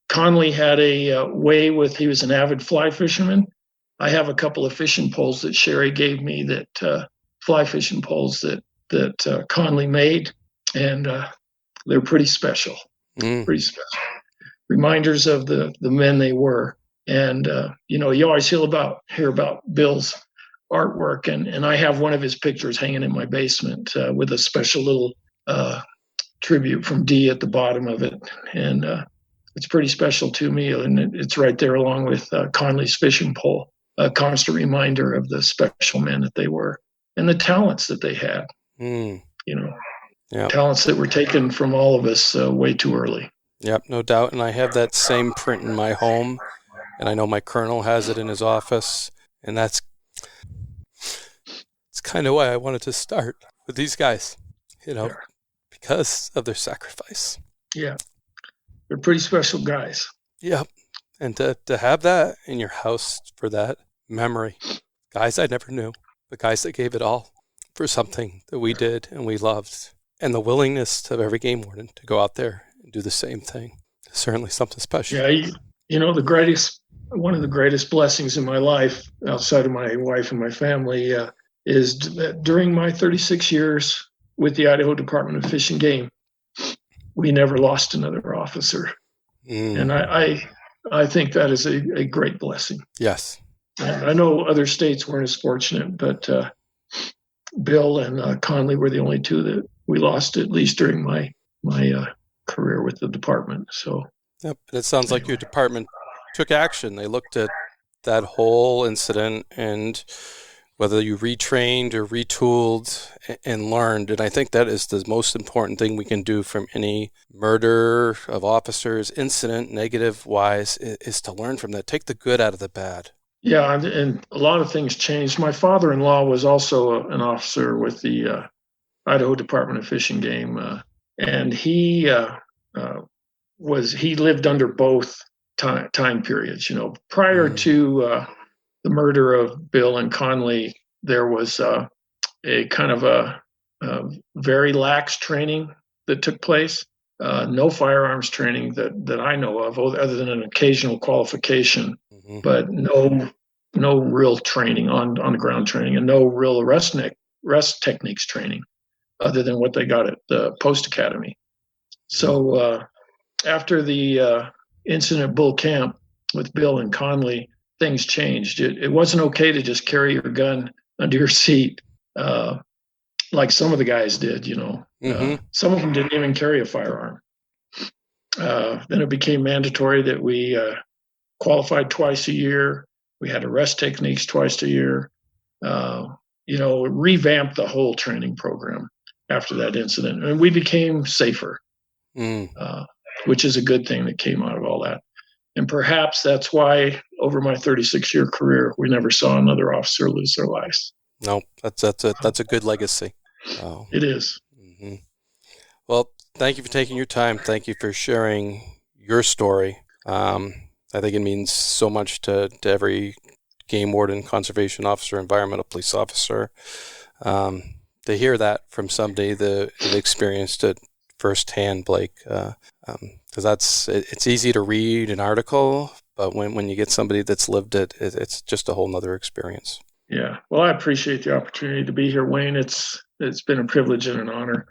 Conley had a way with. He was an avid fly fisherman. I have a couple of fishing poles that Sherry gave me, that fly fishing poles that Conley made, and they're pretty special. Pretty special reminders of the men they were. And you always hear about Bill's artwork, and I have one of his pictures hanging in my basement with a special little tribute from Dee at the bottom of it, and it's pretty special to me. And it's right there along with Conley's fishing pole, a constant reminder of the special men that they were and the talents that they had. Talents that were taken from all of us way too early.
Yep, no doubt. And I have that same print in my home, and I know my colonel has it in his office, and it's kind of why I wanted to start with these guys, because of their sacrifice.
Yeah, they're pretty special guys.
Yep, and to have that in your house for that memory, guys I never knew, the guys that gave it all for something that we did and we loved, and the willingness of every game warden to go out there and do the same thing. It's certainly something special.
Yeah, one of the greatest blessings in my life, outside of my wife and my family, is that during my 36 years with the Idaho Department of Fish and Game, we never lost another officer. And I think that is a great blessing.
Yes.
And I know other states weren't as fortunate, but Bill and Conley were the only two that we lost, at least during my career with the department. So,
yep. And it sounds like your department took action. They looked at that whole incident and whether you retrained or retooled and learned. And I think that is the most important thing we can do from any murder of officers, incident, negative-wise, is to learn from that. Take the good out of the bad.
Yeah, and a lot of things changed. My father-in-law was also an officer with the Idaho Department of Fish and Game, and he lived under both time periods. Prior to the murder of Bill and Conley, there was a kind of a very lax training that took place. No firearms training that I know of, other than an occasional qualification, but no no real training on the ground training, and no real rest techniques training other than what they got at the post academy. So after the incident at Bull Camp with Bill and Conley, things changed. It wasn't okay to just carry your gun under your seat like some of the guys did, Some of them didn't even carry a firearm. Then it became mandatory that we qualified twice a year. We had arrest techniques twice a year. Revamped the whole training program after that incident. And we became safer, which is a good thing that came out of all that. And perhaps that's why over my 36-year career, we never saw another officer lose their lives.
No, that's a good legacy. Oh.
It is.
Mm-hmm. Well, thank you for taking your time. Thank you for sharing your story. I think it means so much to every game warden, conservation officer, environmental police officer. To hear that from somebody that experienced it firsthand, Blake, because it's easy to read an article, but when you get somebody that's lived it, it's just a whole nother experience.
Yeah. Well, I appreciate the opportunity to be here, Wayne. It's been a privilege and an honor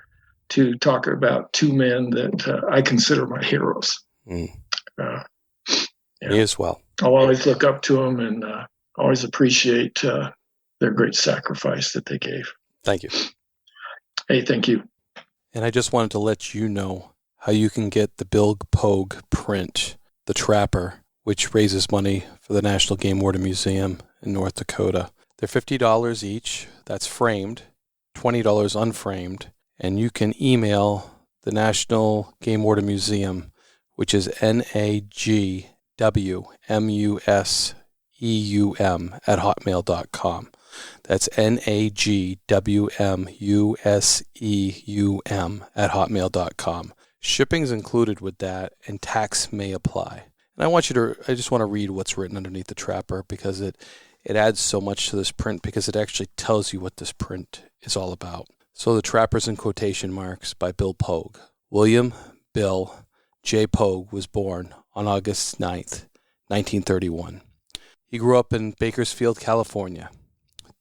to talk about two men that I consider my heroes.
Me as well.
I'll always look up to them and always appreciate their great sacrifice that they gave.
Thank you.
Hey, thank you.
And I just wanted to let you know how you can get the Bill Pogue print, The Trapper, which raises money for the National Game Warden Museum in North Dakota. They're $50 each. That's framed, $20 unframed. And you can email the National Game Warden Museum, which is nagwmuseum at hotmail.com. That's nagwmuseum at hotmail.com. Shipping's included with that, and tax may apply. And I just want to read what's written underneath The Trapper, because it adds so much to this print, because it actually tells you what this print is all about. So The Trapper's in quotation marks by Bill Pogue. William Bill J. Pogue was born on August 9th, 1931. He grew up in Bakersfield, California.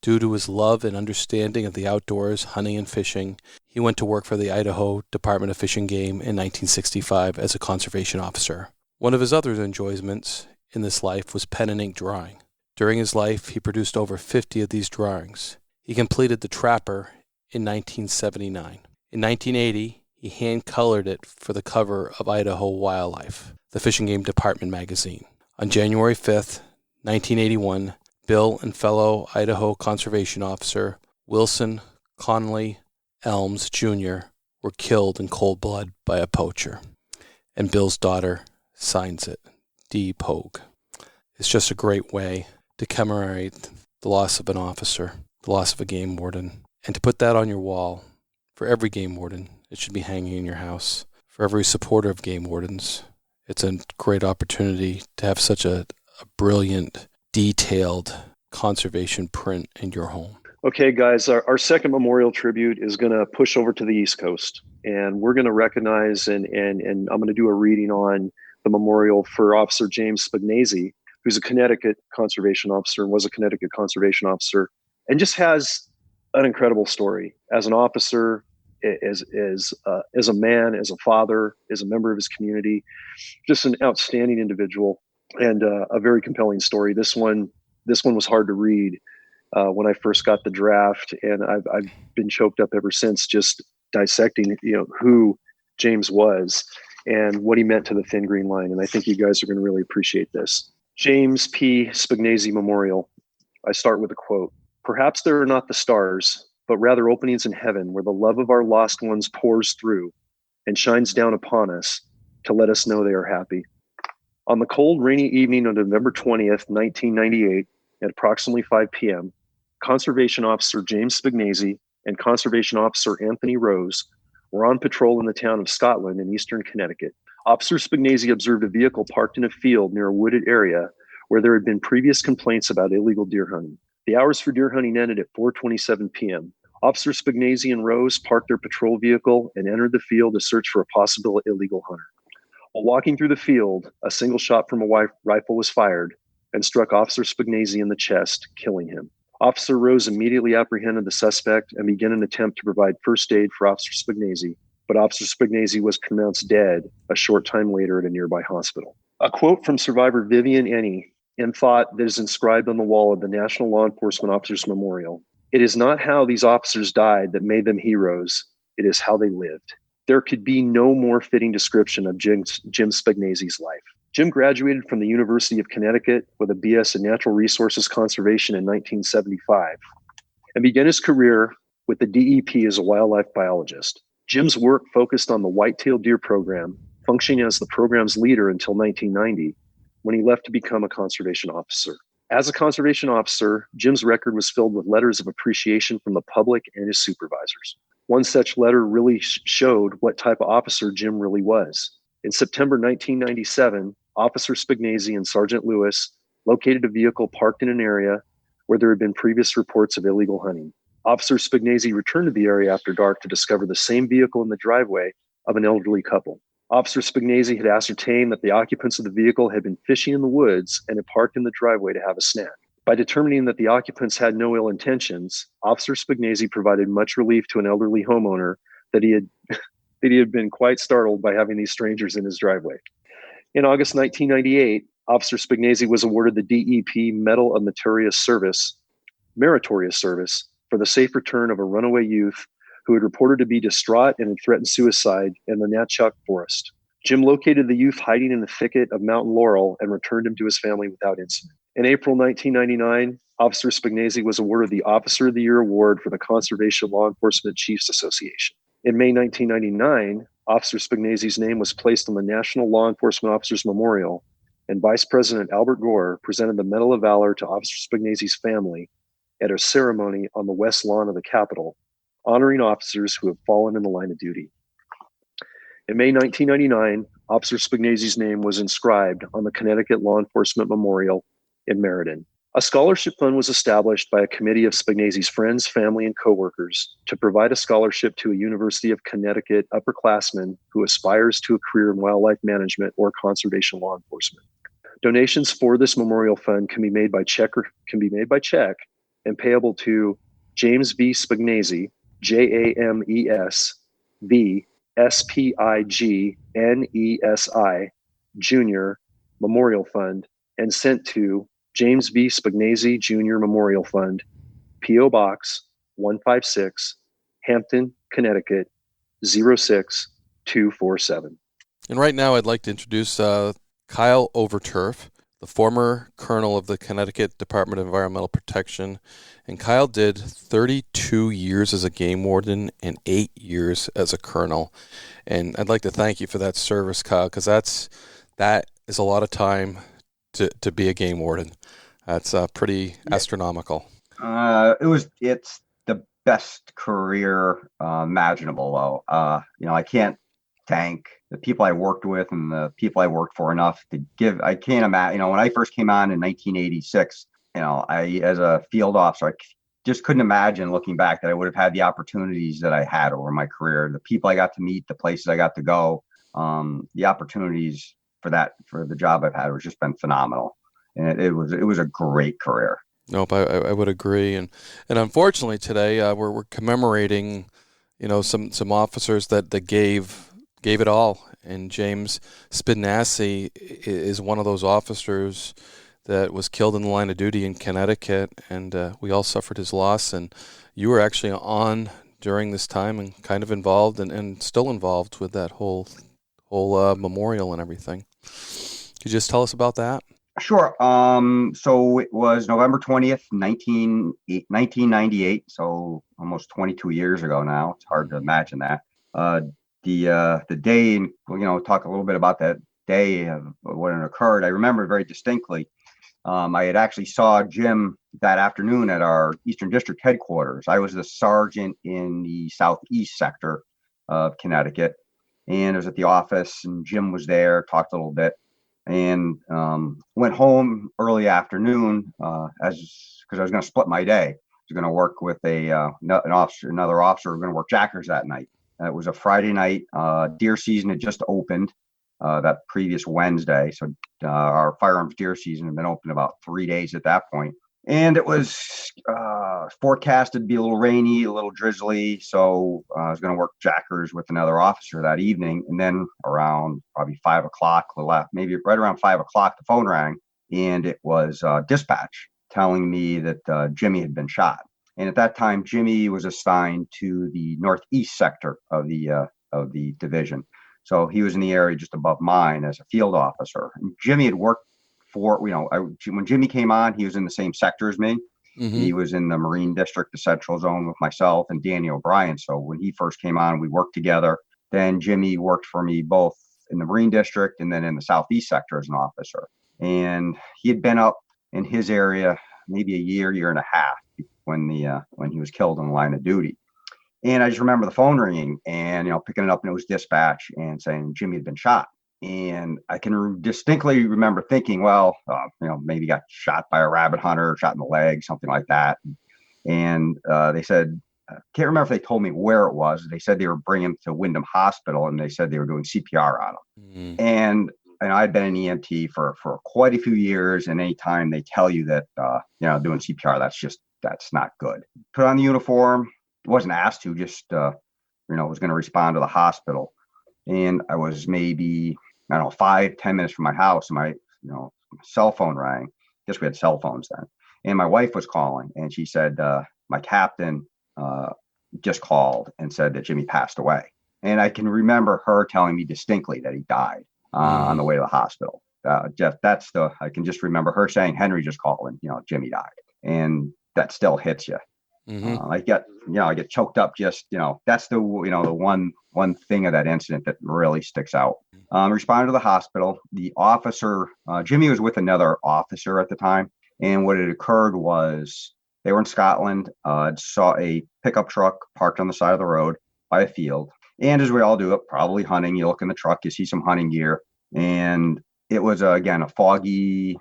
Due to his love and understanding of the outdoors, hunting and fishing, he went to work for the Idaho Department of Fish and Game in 1965 as a conservation officer. One of his other enjoyments in this life was pen and ink drawing. During his life, he produced over 50 of these drawings. He completed The Trapper in 1979. In 1980, he hand-colored it for the cover of Idaho Wildlife, the Fish and Game Department magazine. On January 5th, 1981, Bill and fellow Idaho conservation officer Wilson Conley Elms Jr. were killed in cold blood by a poacher. And Bill's daughter signs it, D. Pogue. It's just a great way to commemorate the loss of an officer, the loss of a game warden, and to put that on your wall. For every game warden, it should be hanging in your house. For every supporter of game wardens, it's a great opportunity to have such a brilliant, detailed conservation print in your home.
Okay, guys, our second memorial tribute is going to push over to the East Coast, and we're going to recognize and I'm going to do a reading on the memorial for Officer James Spignesi, who's a Connecticut conservation officer and was a Connecticut conservation officer, and just has an incredible story as an officer, as a man, as a father, as a member of his community. Just an outstanding individual and a very compelling story. This one was hard to read when I first got the draft, and I've been choked up ever since, just dissecting who James was and what he meant to the Thin Green Line. And I think you guys are going to really appreciate this. James P. Spignesi Memorial. I start with a quote. "Perhaps there are not the stars, but rather openings in heaven where the love of our lost ones pours through and shines down upon us to let us know they are happy." On the cold, rainy evening of November 20th, 1998, at approximately 5 p.m., Conservation Officer James Spignesi and Conservation Officer Anthony Rose were on patrol in the town of Scotland in eastern Connecticut. Officer Spignesi observed a vehicle parked in a field near a wooded area where there had been previous complaints about illegal deer hunting. The hours for deer hunting ended at 4:27 p.m. Officer Spignesi and Rose parked their patrol vehicle and entered the field to search for a possible illegal hunter. While walking through the field, a single shot from a rifle was fired, and struck Officer Spignesi in the chest, killing him. Officer Rose immediately apprehended the suspect and began an attempt to provide first aid for Officer Spignesi, but Officer Spignesi was pronounced dead a short time later at a nearby hospital. A quote from survivor Vivian Enney in thought that is inscribed on the wall of the National Law Enforcement Officers Memorial. It is not how these officers died that made them heroes. It is how they lived. There could be no more fitting description of Jim Spignesi's life. Jim graduated from the University of Connecticut with a BS in Natural Resources Conservation in 1975 and began his career with the DEP as a wildlife biologist. Jim's work focused on the white-tailed deer program, functioning as the program's leader until 1990, when he left to become a conservation officer. As a conservation officer, Jim's record was filled with letters of appreciation from the public and his supervisors. One such letter really showed what type of officer Jim really was. In September 1997, Officer Spignesi and Sergeant Lewis located a vehicle parked in an area where there had been previous reports of illegal hunting. Officer Spignesi returned to the area after dark to discover the same vehicle in the driveway of an elderly couple. Officer Spignesi had ascertained that the occupants of the vehicle had been fishing in the woods and had parked in the driveway to have a snack. By determining that the occupants had no ill intentions, Officer Spignesi provided much relief to an elderly homeowner that he had been quite startled by having these strangers in his driveway. In August 1998, Officer Spignesi was awarded the DEP Medal of Meritorious Service for the safe return of a runaway youth who had reported to be distraught and had threatened suicide in the Natchuk Forest. Jim located the youth hiding in the thicket of Mountain Laurel and returned him to his family without incident. In April 1999, Officer Spignesi was awarded the Officer of the Year Award for the Conservation Law Enforcement Chiefs Association. In May 1999, Officer Spignesi's name was placed on the National Law Enforcement Officers Memorial, and Vice President Albert Gore presented the Medal of Valor to Officer Spignesi's family at a ceremony on the west lawn of the Capitol, honoring officers who have fallen in the line of duty. In May 1999, Officer Spignesi's name was inscribed on the Connecticut Law Enforcement Memorial in Meriden. A scholarship fund was established by a committee of Spignesi's friends, family, and coworkers to provide a scholarship to a University of Connecticut upperclassman who aspires to a career in wildlife management or conservation law enforcement. Donations for this memorial fund can be made by check and payable to James V. Spignesi, James V. Spignesi, Jr. Memorial Fund, and sent to James V. Spignesi Jr. Memorial Fund, P.O. Box 156, Hampton, Connecticut 06247.
And right now I'd like to introduce Kyle Overturf, the former colonel of the Connecticut Department of Environmental Protection. And Kyle did 32 years as a game warden and 8 years as a colonel. And I'd like to thank you for that service, Kyle, because that is a lot of time to be a game warden. That's pretty astronomical.
It's the best career imaginable, though. I can't thank the people I worked with and the people I worked for enough to give. I can't imagine, when I first came on in 1986, I, as a field officer, I just couldn't imagine looking back that I would have had the opportunities that I had over my career, the people I got to meet, the places I got to go, the opportunities for the job I've had has just been phenomenal. And it was a great career.
Nope, I would agree. And unfortunately today we're commemorating, some officers that gave it all. And James Spignesi is one of those officers that was killed in the line of duty in Connecticut, and we all suffered his loss. And you were actually on during this time and kind of involved and still involved with that whole memorial and everything. Could you just tell us about that?
Sure. So it was November 20th, 1998. So almost 22 years ago now. It's hard to imagine that. The day, talk a little bit about that day of when it occurred. I remember very distinctly. I had actually saw Jim that afternoon at our Eastern District headquarters. I was the sergeant in the southeast sector of Connecticut, and I was at the office, and Jim was there, talked a little bit, and went home early afternoon because I was going to split my day. I was going to work with another officer. We were going to work jackers that night. It was a Friday night. Deer season had just opened, that previous Wednesday. So our firearms deer season had been open about 3 days at that point. And it was forecasted to be a little rainy, a little drizzly. So I was going to work jackers with another officer that evening. And then around probably 5 o'clock, maybe right around 5 o'clock, the phone rang, and it was dispatch telling me that Jimmy had been shot. And at that time, Jimmy was assigned to the northeast sector of the division. So he was in the area just above mine as a field officer. And Jimmy had worked for, when Jimmy came on, he was in the same sector as me. Mm-hmm. He was in the Marine District, the Central Zone, with myself and Danny O'Brien. So when he first came on, we worked together. Then Jimmy worked for me both in the Marine District and then in the Southeast sector as an officer. And he had been up in his area maybe a year and a half when he was killed in the line of duty. And I just remember the phone ringing and, picking it up, and it was dispatch and saying Jimmy had been shot. And I can distinctly remember thinking, well, maybe got shot by a rabbit hunter, shot in the leg, something like that. And they said, I can't remember if they told me where it was. They said they were bringing him to Windham Hospital, and they said they were doing CPR on him. Mm. And I'd been an EMT for quite a few years. And anytime they tell you that, doing CPR, that's not good. Put on the uniform. Wasn't asked to, just, was going to respond to the hospital. And I was maybe, 5-10 minutes from my house, and my, cell phone rang. I guess we had cell phones then. And my wife was calling, and she said, my captain just called and said that Jimmy passed away. And I can remember her telling me distinctly that he died on the way to the hospital. I can just remember her saying, Henry just called, and, Jimmy died. And that still hits you. Mm-hmm. I get choked up. Just, that's the one thing of that incident that really sticks out. Responded to the hospital. The officer, Jimmy was with another officer at the time. And what had occurred was they were in Scotland, saw a pickup truck parked on the side of the road by a field. And as we all do, probably hunting, you look in the truck, you see some hunting gear. And it was, again, a foggy,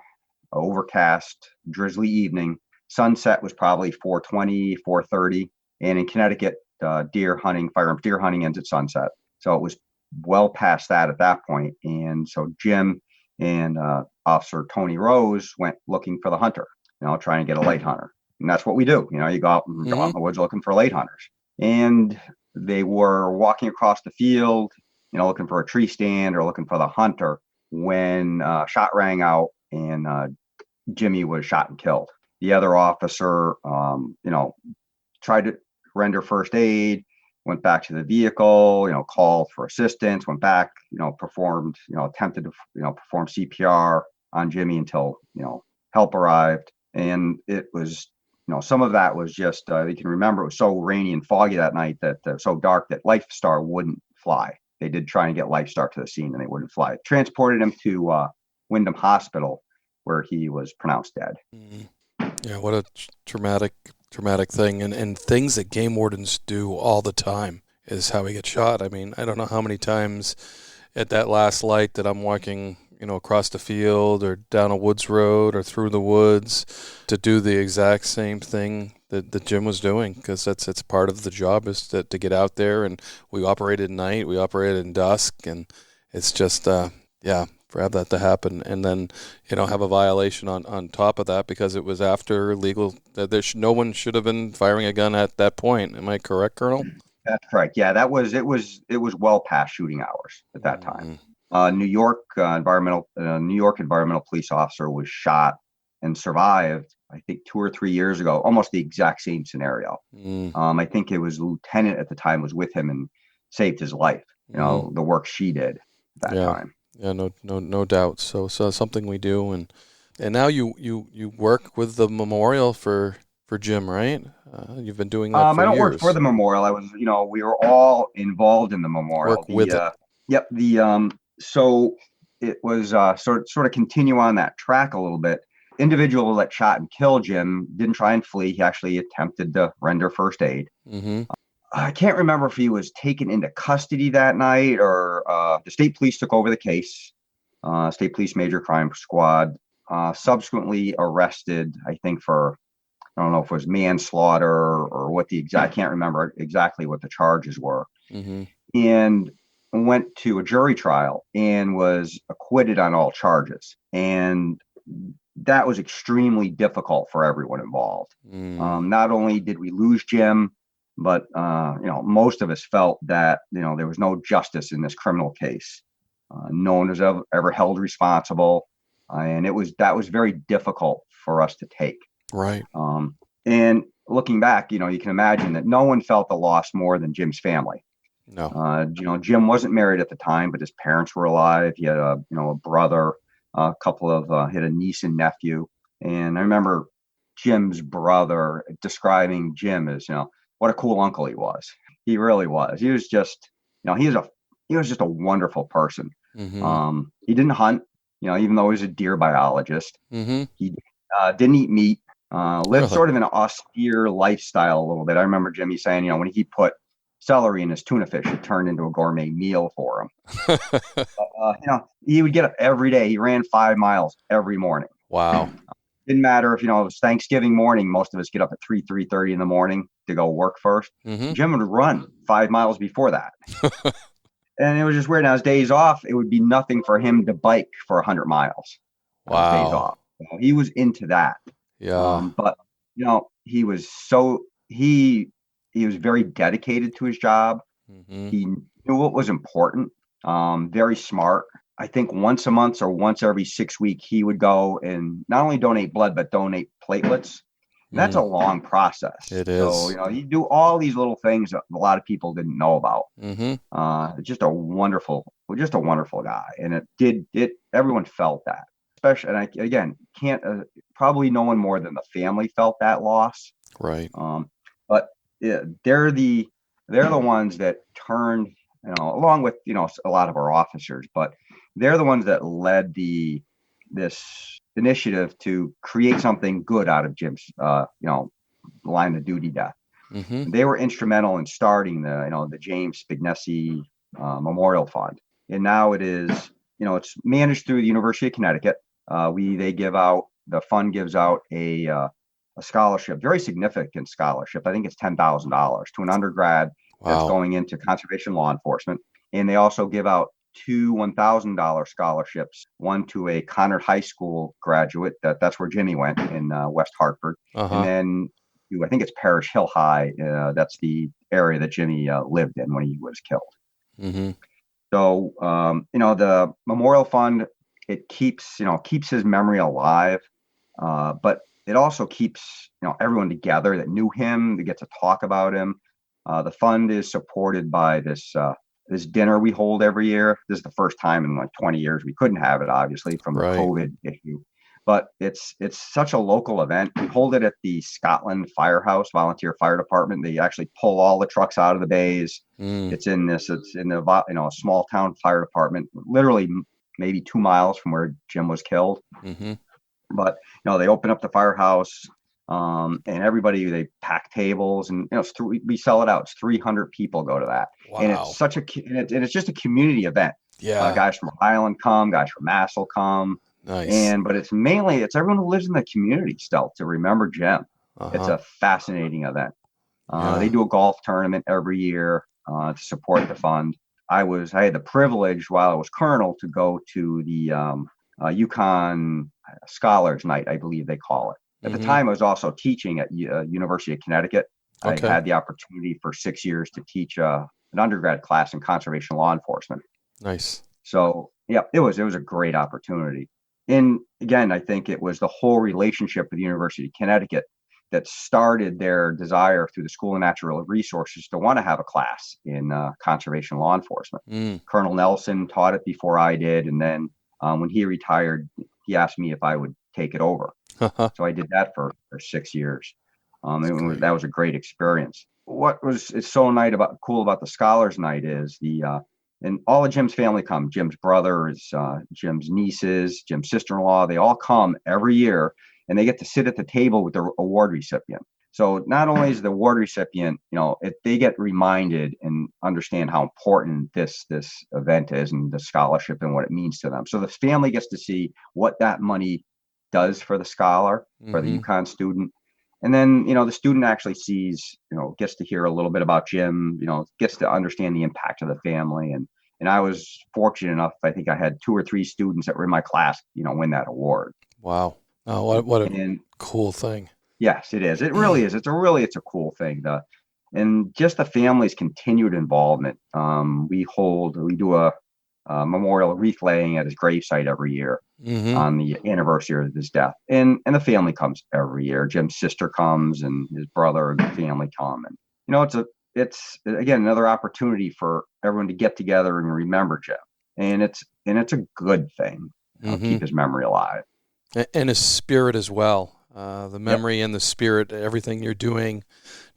overcast, drizzly evening. Sunset was probably 4:20, 4:30. And in Connecticut, firearms deer hunting ends at sunset. So it was well past that at that point. And so Jim and Officer Tony Rose went looking for the hunter, trying to get a late hunter. And that's what we do. You go out in the woods looking for late hunters. And they were walking across the field, looking for a tree stand or looking for the hunter when shot rang out and Jimmy was shot and killed. The other officer, tried to render first aid, went back to the vehicle, called for assistance, went back, attempted to, perform CPR on Jimmy until, help arrived. And it was, some of that was just, you can remember it was so rainy and foggy that night that so dark that Lifestar wouldn't fly. They did try and get Lifestar to the scene and they wouldn't fly. Transported him to Windham Hospital where he was pronounced dead.
Mm-hmm. Yeah, what a traumatic thing. And things that game wardens do all the time is how he gets shot. I mean, I don't know how many times at that last light that I'm walking, across the field or down a woods road or through the woods to do the exact same thing that Jim was doing, because it's part of the job is to get out there. And we operate at night, we operate in dusk, and it's just, for that to happen, and then have a violation on top of that because it was after legal. No one should have been firing a gun at that point. Am I correct, Colonel?
That's correct. Yeah, it was well past shooting hours at that time. New York environmental police officer was shot and survived, I think 2 or 3 years ago. Almost the exact same scenario. I think it was lieutenant at the time was with him and saved his life. The work she did at that time.
Yeah, no doubt. So something we do, and now you work with the memorial for Jim, right? You've been doing that for years.
I don't work for the memorial. I was, we were all involved in the memorial.
Work with it.
Yep. So it was sort of continue on that track a little bit. Individual that shot and killed Jim didn't try and flee. He actually attempted to render first aid. Mm-hmm. I can't remember if he was taken into custody that night or the state police took over the case. State Police Major Crime Squad subsequently arrested, I think, for, I don't know if it was manslaughter or what I can't remember exactly what the charges were. Mm-hmm. And went to a jury trial and was acquitted on all charges. And that was extremely difficult for everyone involved. Not only did we lose Jim, but most of us felt that there was no justice in this criminal case. No one was ever held responsible, and that was very difficult for us to take.
Right.
And looking back, you can imagine that no one felt the loss more than Jim's family.
No.
Jim wasn't married at the time, but his parents were alive. He had a brother, he had a niece and nephew. And I remember Jim's brother describing Jim as, what a cool uncle he was. He really was. He was just, he was just a wonderful person.
Mm-hmm.
He didn't hunt, even though he was a deer biologist.
Mm-hmm.
He didn't eat meat. Lived
Really?
sort of an austere lifestyle a little bit. I remember Jimmy saying, when he put celery in his tuna fish, it turned into a gourmet meal for him. He would get up every day. He ran 5 miles every morning.
Wow.
Didn't matter if, it was Thanksgiving morning. Most of us get up at 3:30 in the morning to go work first.
Mm-hmm.
Jim would run 5 miles before that. And it was just weird. Now, his days off, it would be nothing for him to bike for 100 miles.
Wow.
His days off. So he was into that.
Yeah.
But he was he was very dedicated to his job.
Mm-hmm.
He knew what was important. Very smart. I think once a month or once every 6 weeks, he would go and not only donate blood, but donate platelets. And that's a long process.
It is.
So, you do all these little things that a lot of people didn't know about.
Mm-hmm.
Just a wonderful guy. And everyone felt that. Especially, and again, probably no one more than the family felt that loss.
Right.
But they're the ones that turned, along with, a lot of our officers, but they're the ones that led this initiative to create something good out of Jim's, line of duty death.
Mm-hmm.
They were instrumental in starting the James Spignesi Memorial Fund. And now it is, it's managed through the University of Connecticut. The fund gives out a scholarship, very significant scholarship. I think it's $10,000 to an undergrad that's going into conservation law enforcement. And they also give out 2 $1,000 scholarships, one to a Conard High School graduate. That's where Jimmy went in West Hartford. Uh-huh. And then I think it's Parish Hill High. That's the area that Jimmy lived in when he was killed. Mm-hmm. So, the Memorial Fund, it keeps his memory alive. But it also keeps, everyone together that knew him, to get to talk about him. The fund is supported by this dinner we hold every year. This is the first time in like 20 years. We couldn't have it, obviously, from the COVID issue. But it's such a local event. We hold it at the Scotland Firehouse Volunteer Fire Department. They actually pull all the trucks out of the bays. It's in a small town fire department, literally maybe 2 miles from where Jim was killed. Mm-hmm. But they open up the firehouse, and everybody, they pack tables, and we sell it out. It's 300 people go to that. Wow. And it's it's just a community event. Yeah, guys from Highland come, guys from Massel come. Nice. But it's everyone who lives in the community still to remember Jim. Uh-huh. It's a fascinating event. They do a golf tournament every year to support the fund. I had the privilege while I was colonel to go to the Yukon Scholars Night, I believe they call it. At the time, I was also teaching at University of Connecticut. Okay. I had the opportunity for 6 years to teach an undergrad class in conservation law enforcement.
Nice.
So, yeah, it was a great opportunity. And again, I think it was the whole relationship with the University of Connecticut that started their desire through the School of Natural Resources to want to have a class in conservation law enforcement. Colonel Nelson taught it before I did. And then when he retired, he asked me if I would take it over. So I did that for 6 years. That was a great experience. It's so cool about the Scholars Night is and all of Jim's family come. Jim's brothers, Jim's nieces, Jim's sister-in-law, they all come every year, and they get to sit at the table with the award recipient. So not only is the award recipient, they get reminded and understand how important this event is and the scholarship and what it means to them. So the family gets to see what that money does for the scholar, for the UConn student. And then, the student actually sees, gets to hear a little bit about Jim, gets to understand the impact of the family. And And I was fortunate enough, I think I had 2 or 3 students that were in my class, win that award.
Wow. Oh, what a cool thing.
Yes, it is. It really is. It's a cool thing. And just the family's continued involvement. We do a memorial wreath laying at his gravesite every year on the anniversary of his death. And the family comes every year. Jim's sister comes and his brother and the family come. And, it's again, another opportunity for everyone to get together and remember Jim. And it's a good thing. Keep his memory alive.
And his spirit as well. The memory and the spirit, everything you're doing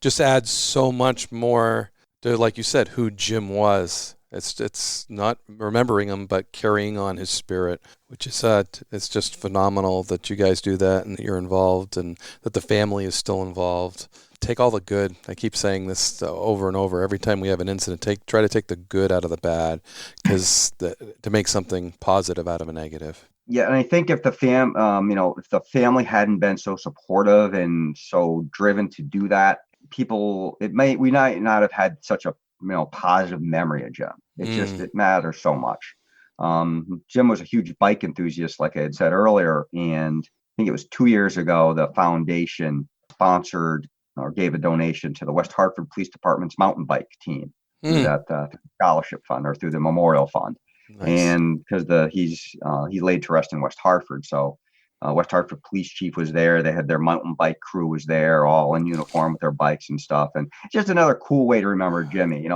just adds so much more to, like you said, who Jim was. It's not remembering him, but carrying on his spirit, which is it's just phenomenal that you guys do that and that you're involved and that the family is still involved. Take all the good. I keep saying this over and over. Every time we have an incident, try to take the good out of the bad, because to make something positive out of a negative.
Yeah, and I think if the if the family hadn't been so supportive and so driven to do that, we might not have had such a positive memory of Jim. It matters so much. Jim was a huge bike enthusiast, like I had said earlier, and I think it was 2 years ago the foundation sponsored or gave a donation to the West Hartford Police Department's mountain bike team through that scholarship fund or through the memorial fund. Nice. And because he laid to rest in West Hartford, so West Hartford police chief was there. They had their mountain bike crew was there, all in uniform with their bikes and stuff. And just another cool way to remember Jimmy.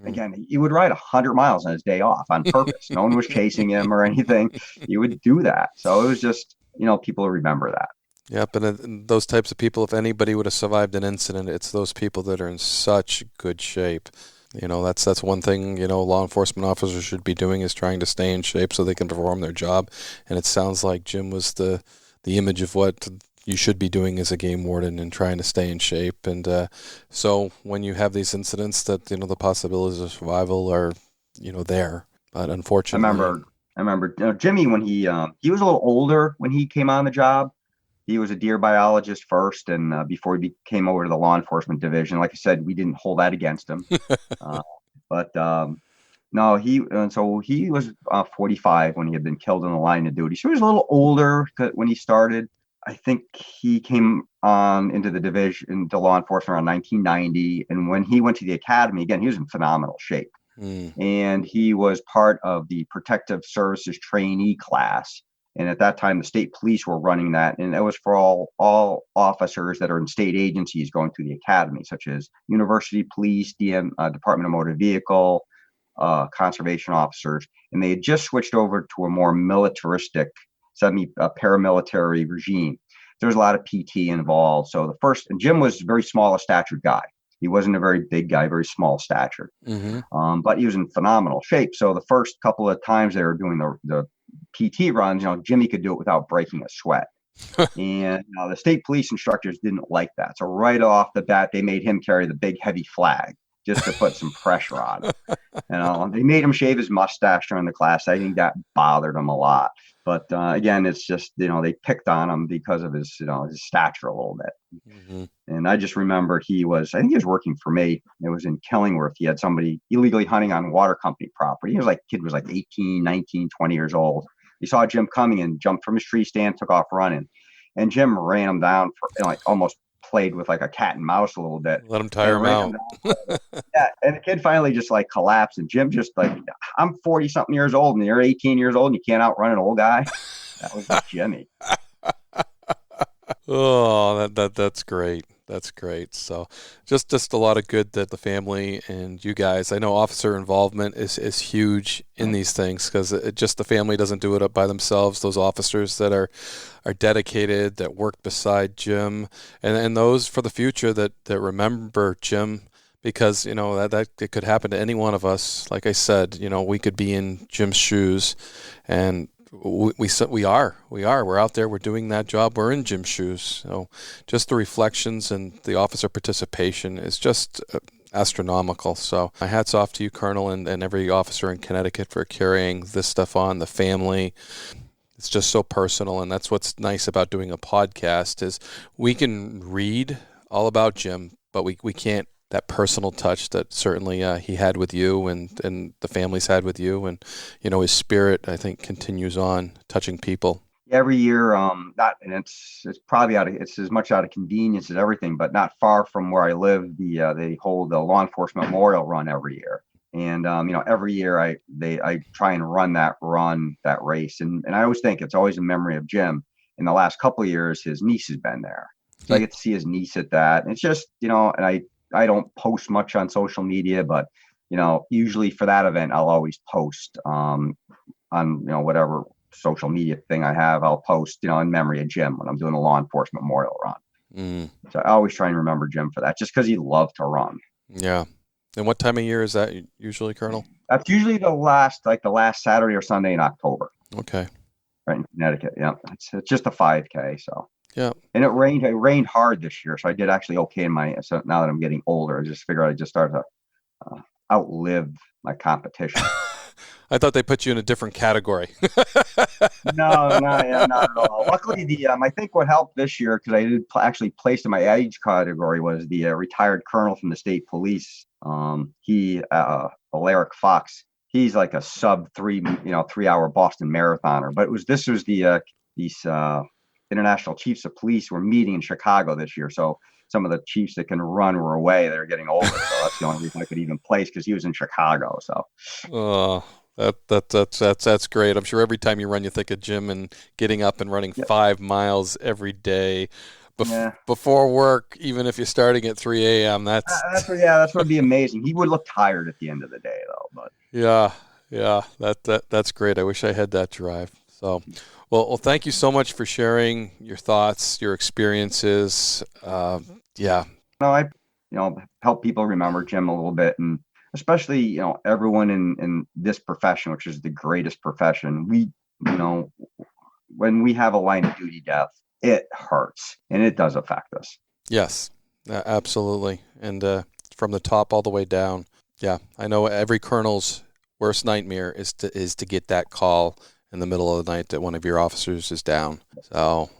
Again, he would ride 100 miles on his day off on purpose. No one was chasing him or anything. He would do that. So it was just, people remember that.
Yep, and those types of people, if anybody would have survived an incident, it's those people that are in such good shape. That's one thing, law enforcement officers should be doing, is trying to stay in shape so they can perform their job. And it sounds like Jim was the image of what you should be doing as a game warden and trying to stay in shape. And so when you have these incidents that, the possibilities of survival are, there. But unfortunately...
I remember Jimmy, when he was a little older when he came on the job. He was a deer biologist first, and before he came over to the law enforcement division, like I said, we didn't hold that against him. No, he was 45 when he had been killed in the line of duty. So he was a little older when he started. I think he came on into the division, into law enforcement around 1990. And when he went to the academy, again, he was in phenomenal shape. And he was part of the protective services trainee class. And at that time, the state police were running that. And it was for all officers that are in state agencies going through the academy, such as university police, Department of Motor Vehicle, conservation officers. And they had just switched over to a more militaristic, paramilitary regime. There was a lot of PT involved. So and Jim was a very small statured guy. He wasn't a very big guy, very small stature. But he was in phenomenal shape. So the first couple of times they were doing the PT runs, Jimmy could do it without breaking a sweat. And the state police instructors didn't like that. So right off the bat, they made him carry the big heavy flag just to put some pressure on him. They made him shave his mustache during the class. I think that bothered him a lot. But again, it's just, they picked on him because of his stature a little bit. And I just remember I think he was working for me. It was in Killingworth. He had somebody illegally hunting on water company property. Kid was like 18, 19, 20 years old. He saw Jim coming and jumped from his tree stand, took off running. And Jim ran him down for almost played with like a cat and mouse a little bit.
Let him tire him out.
Yeah. And the kid finally just collapsed, and Jim just I'm 40 something years old and you're 18 years old and you can't outrun an old guy. That was Jimmy.
Oh, that's great. That's great. So just a lot of good that the family and you guys, I know officer involvement is huge in these things, because the family doesn't do it up by themselves. Those officers that are dedicated, that work beside Jim, and those for the future that remember Jim, because, that it could happen to any one of us. Like I said, we could be in Jim's shoes, and we are. We're out there. We're doing that job. We're in Jim's shoes. So just the reflections and the officer participation is just astronomical. So my hat's off to you, Colonel, and every officer in Connecticut for carrying this stuff on, the family. It's just so personal, and that's what's nice about doing a podcast is we can read all about Jim, but we can't that personal touch that certainly he had with you and the families had with you. And, his spirit, I think, continues on touching people.
Every year, it's probably it's as much out of convenience as everything, but not far from where I live, they hold a law enforcement memorial run every year. And, every year I try and run that race. And I always think it's always a memory of Jim. In the last couple of years, his niece has been there. So I get to see his niece at that. And it's just, and I don't post much on social media, but, usually for that event, I'll always post on, whatever social media thing I have, I'll post, in memory of Jim when I'm doing a law enforcement memorial run. So I always try and remember Jim for that, just because he loved to run.
Yeah. And what time of year is that usually, Colonel?
That's usually the last Saturday or Sunday in October.
Okay.
Right in Connecticut. Yeah. It's just a 5K. So.
Yeah.
And it rained hard this year. So I did actually okay so now that I'm getting older, I just figured I'd just start to outlive my competition.
I thought they put you in a different category.
No, not at all. Luckily, I think what helped this year, because I did actually place in my age category, was the retired colonel from the state police. Alaric Fox. He's like a sub 3-hour Boston marathoner. But this was these international chiefs of police were meeting in Chicago this year. So some of the chiefs that can run were away. They're getting older. So that's the only reason I could even place, because he was in Chicago. So.
That's great. I'm sure every time you run, you think of Jim and getting up and running 5 miles every day before work, even if you're starting at 3 a.m. That's
what'd be amazing. He would look tired at the end of the day, though. But
yeah, that's great. I wish I had that drive. So, well, thank you so much for sharing your thoughts, your experiences.
I help people remember Jim a little bit, and especially, everyone in this profession, which is the greatest profession. When we have a line of duty death, it hurts, and it does affect us.
Yes, absolutely. And from the top all the way down. Yeah, I know every colonel's worst nightmare is to get that call in the middle of the night that one of your officers is down. So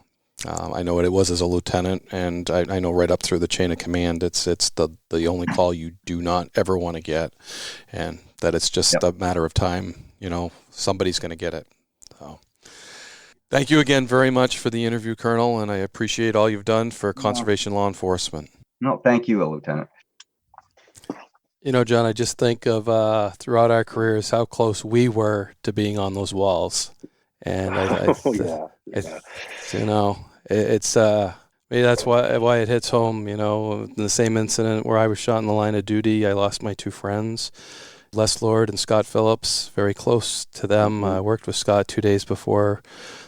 I know what it was as a lieutenant, and I know right up through the chain of command, it's the only call you do not ever want to get, and that it's just a matter of time. Somebody's going to get it. So, thank you again very much for the interview, Colonel, and I appreciate all you've done for conservation law enforcement.
No, thank you, Lieutenant.
John, I just think of throughout our careers how close we were to being on those walls, and it's maybe that's why it hits home. In the same incident where I was shot in the line of duty, I lost my two friends, Les Lord and Scott Phillips. Very close to them. I worked with Scott 2 days before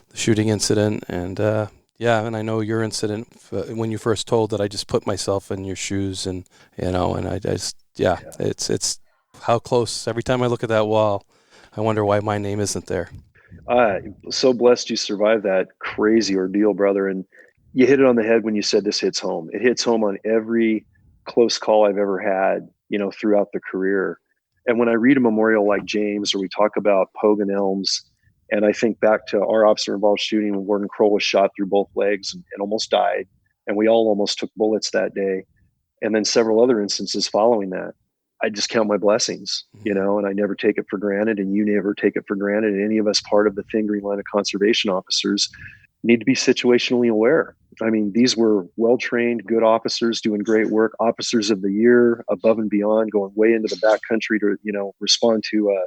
the shooting incident, and and I know your incident when you first told that. I just put myself in your shoes, and and I just it's how close. Every time I look at that wall, I wonder why my name isn't there.
So blessed you survived that crazy ordeal, brother. And you hit it on the head when you said this hits home. It hits home on every close call I've ever had, throughout the career. And when I read a memorial like James, or we talk about Pogue and Elms, and I think back to our officer-involved shooting when Warden Kroll was shot through both legs and almost died, and we all almost took bullets that day, and then several other instances following that, I just count my blessings, and I never take it for granted, and you never take it for granted. And any of us part of the thin green line of conservation officers need to be situationally aware. I mean, these were well-trained, good officers doing great work, officers of the year, above and beyond, going way into the backcountry to, respond to a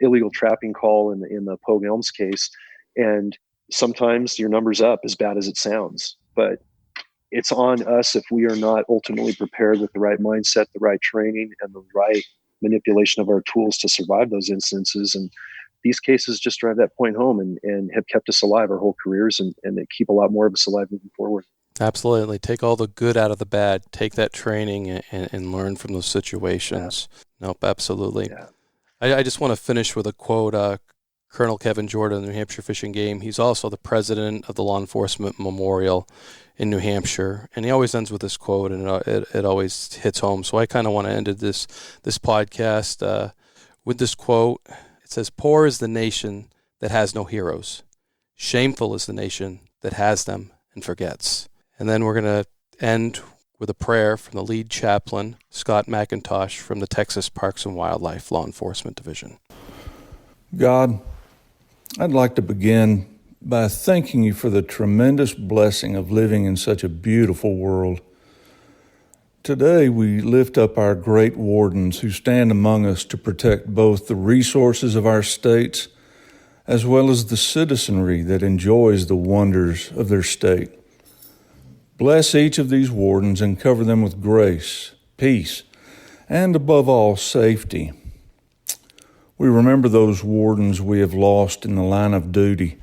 illegal trapping call in the Pogue Elms case. And sometimes your number's up, as bad as it sounds, but it's on us if we are not ultimately prepared with the right mindset, the right training, and the right manipulation of our tools to survive those instances. And these cases just drive that point home and have kept us alive our whole careers, and they keep a lot more of us alive moving forward.
Absolutely. Take all the good out of the bad. Take that training and learn from those situations. Yeah. Nope, absolutely. Yeah. I just want to finish with a quote. Colonel Kevin Jordan of the New Hampshire Fish and Game, he's also the president of the Law Enforcement Memorial in New Hampshire, and he always ends with this quote, and it always hits home. So I kind of want to end this podcast with this quote. It says, "Poor is the nation that has no heroes. Shameful is the nation that has them and forgets." And then we're going to end
with a prayer from the lead chaplain, Scott McIntosh, from the Texas Parks and Wildlife Law Enforcement Division.
God, I'd like to begin by thanking you for the tremendous blessing of living in such a beautiful world. Today, we lift up our great wardens who stand among us to protect both the resources of our states as well as the citizenry that enjoys the wonders of their state. Bless each of these wardens and cover them with grace, peace, and above all, safety. We remember those wardens we have lost in the line of duty.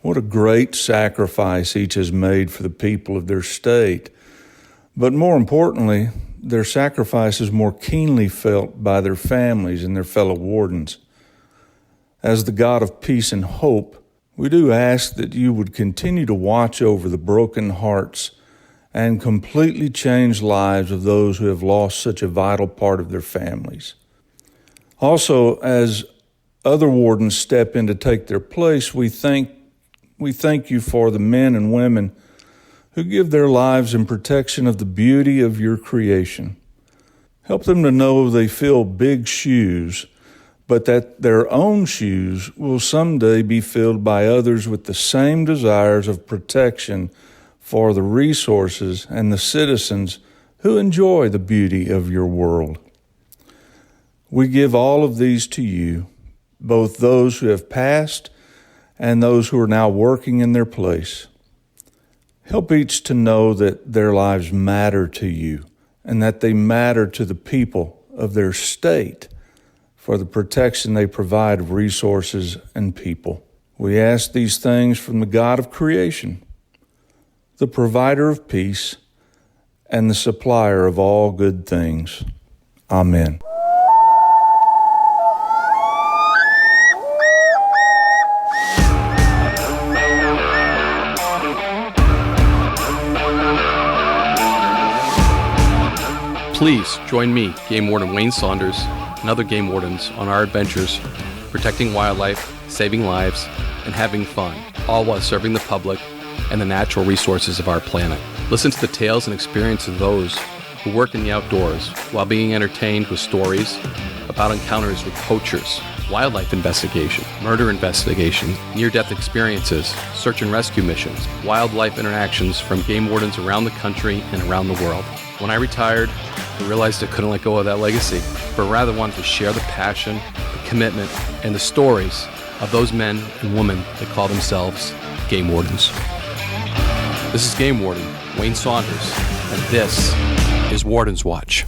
What a great sacrifice each has made for the people of their state. But more importantly, their sacrifice is more keenly felt by their families and their fellow wardens. As the God of peace and hope, we do ask that you would continue to watch over the broken hearts and completely change lives of those who have lost such a vital part of their families. Also, as other wardens step in to take their place, we thank you for the men and women who give their lives in protection of the beauty of your creation. Help them to know they fill big shoes, but that their own shoes will someday be filled by others with the same desires of protection for the resources and the citizens who enjoy the beauty of your world. We give all of these to you, both those who have passed and those who are now working in their place. Help each to know that their lives matter to you and that they matter to the people of their state for the protection they provide of resources and people. We ask these things from the God of creation, the provider of peace, and the supplier of all good things. Amen.
Please join me, Game Warden Wayne Saunders, and other game wardens on our adventures, protecting wildlife, saving lives, and having fun, all while serving the public and the natural resources of our planet. Listen to the tales and experiences of those who work in the outdoors while being entertained with stories about encounters with poachers, wildlife investigation, murder investigation, near-death experiences, search and rescue missions, wildlife interactions from game wardens around the country and around the world. When I retired, I realized I couldn't let go of that legacy, but rather wanted to share the passion, the commitment, and the stories of those men and women that call themselves game wardens. This is Game Warden Wayne Saunders, and this is Warden's Watch.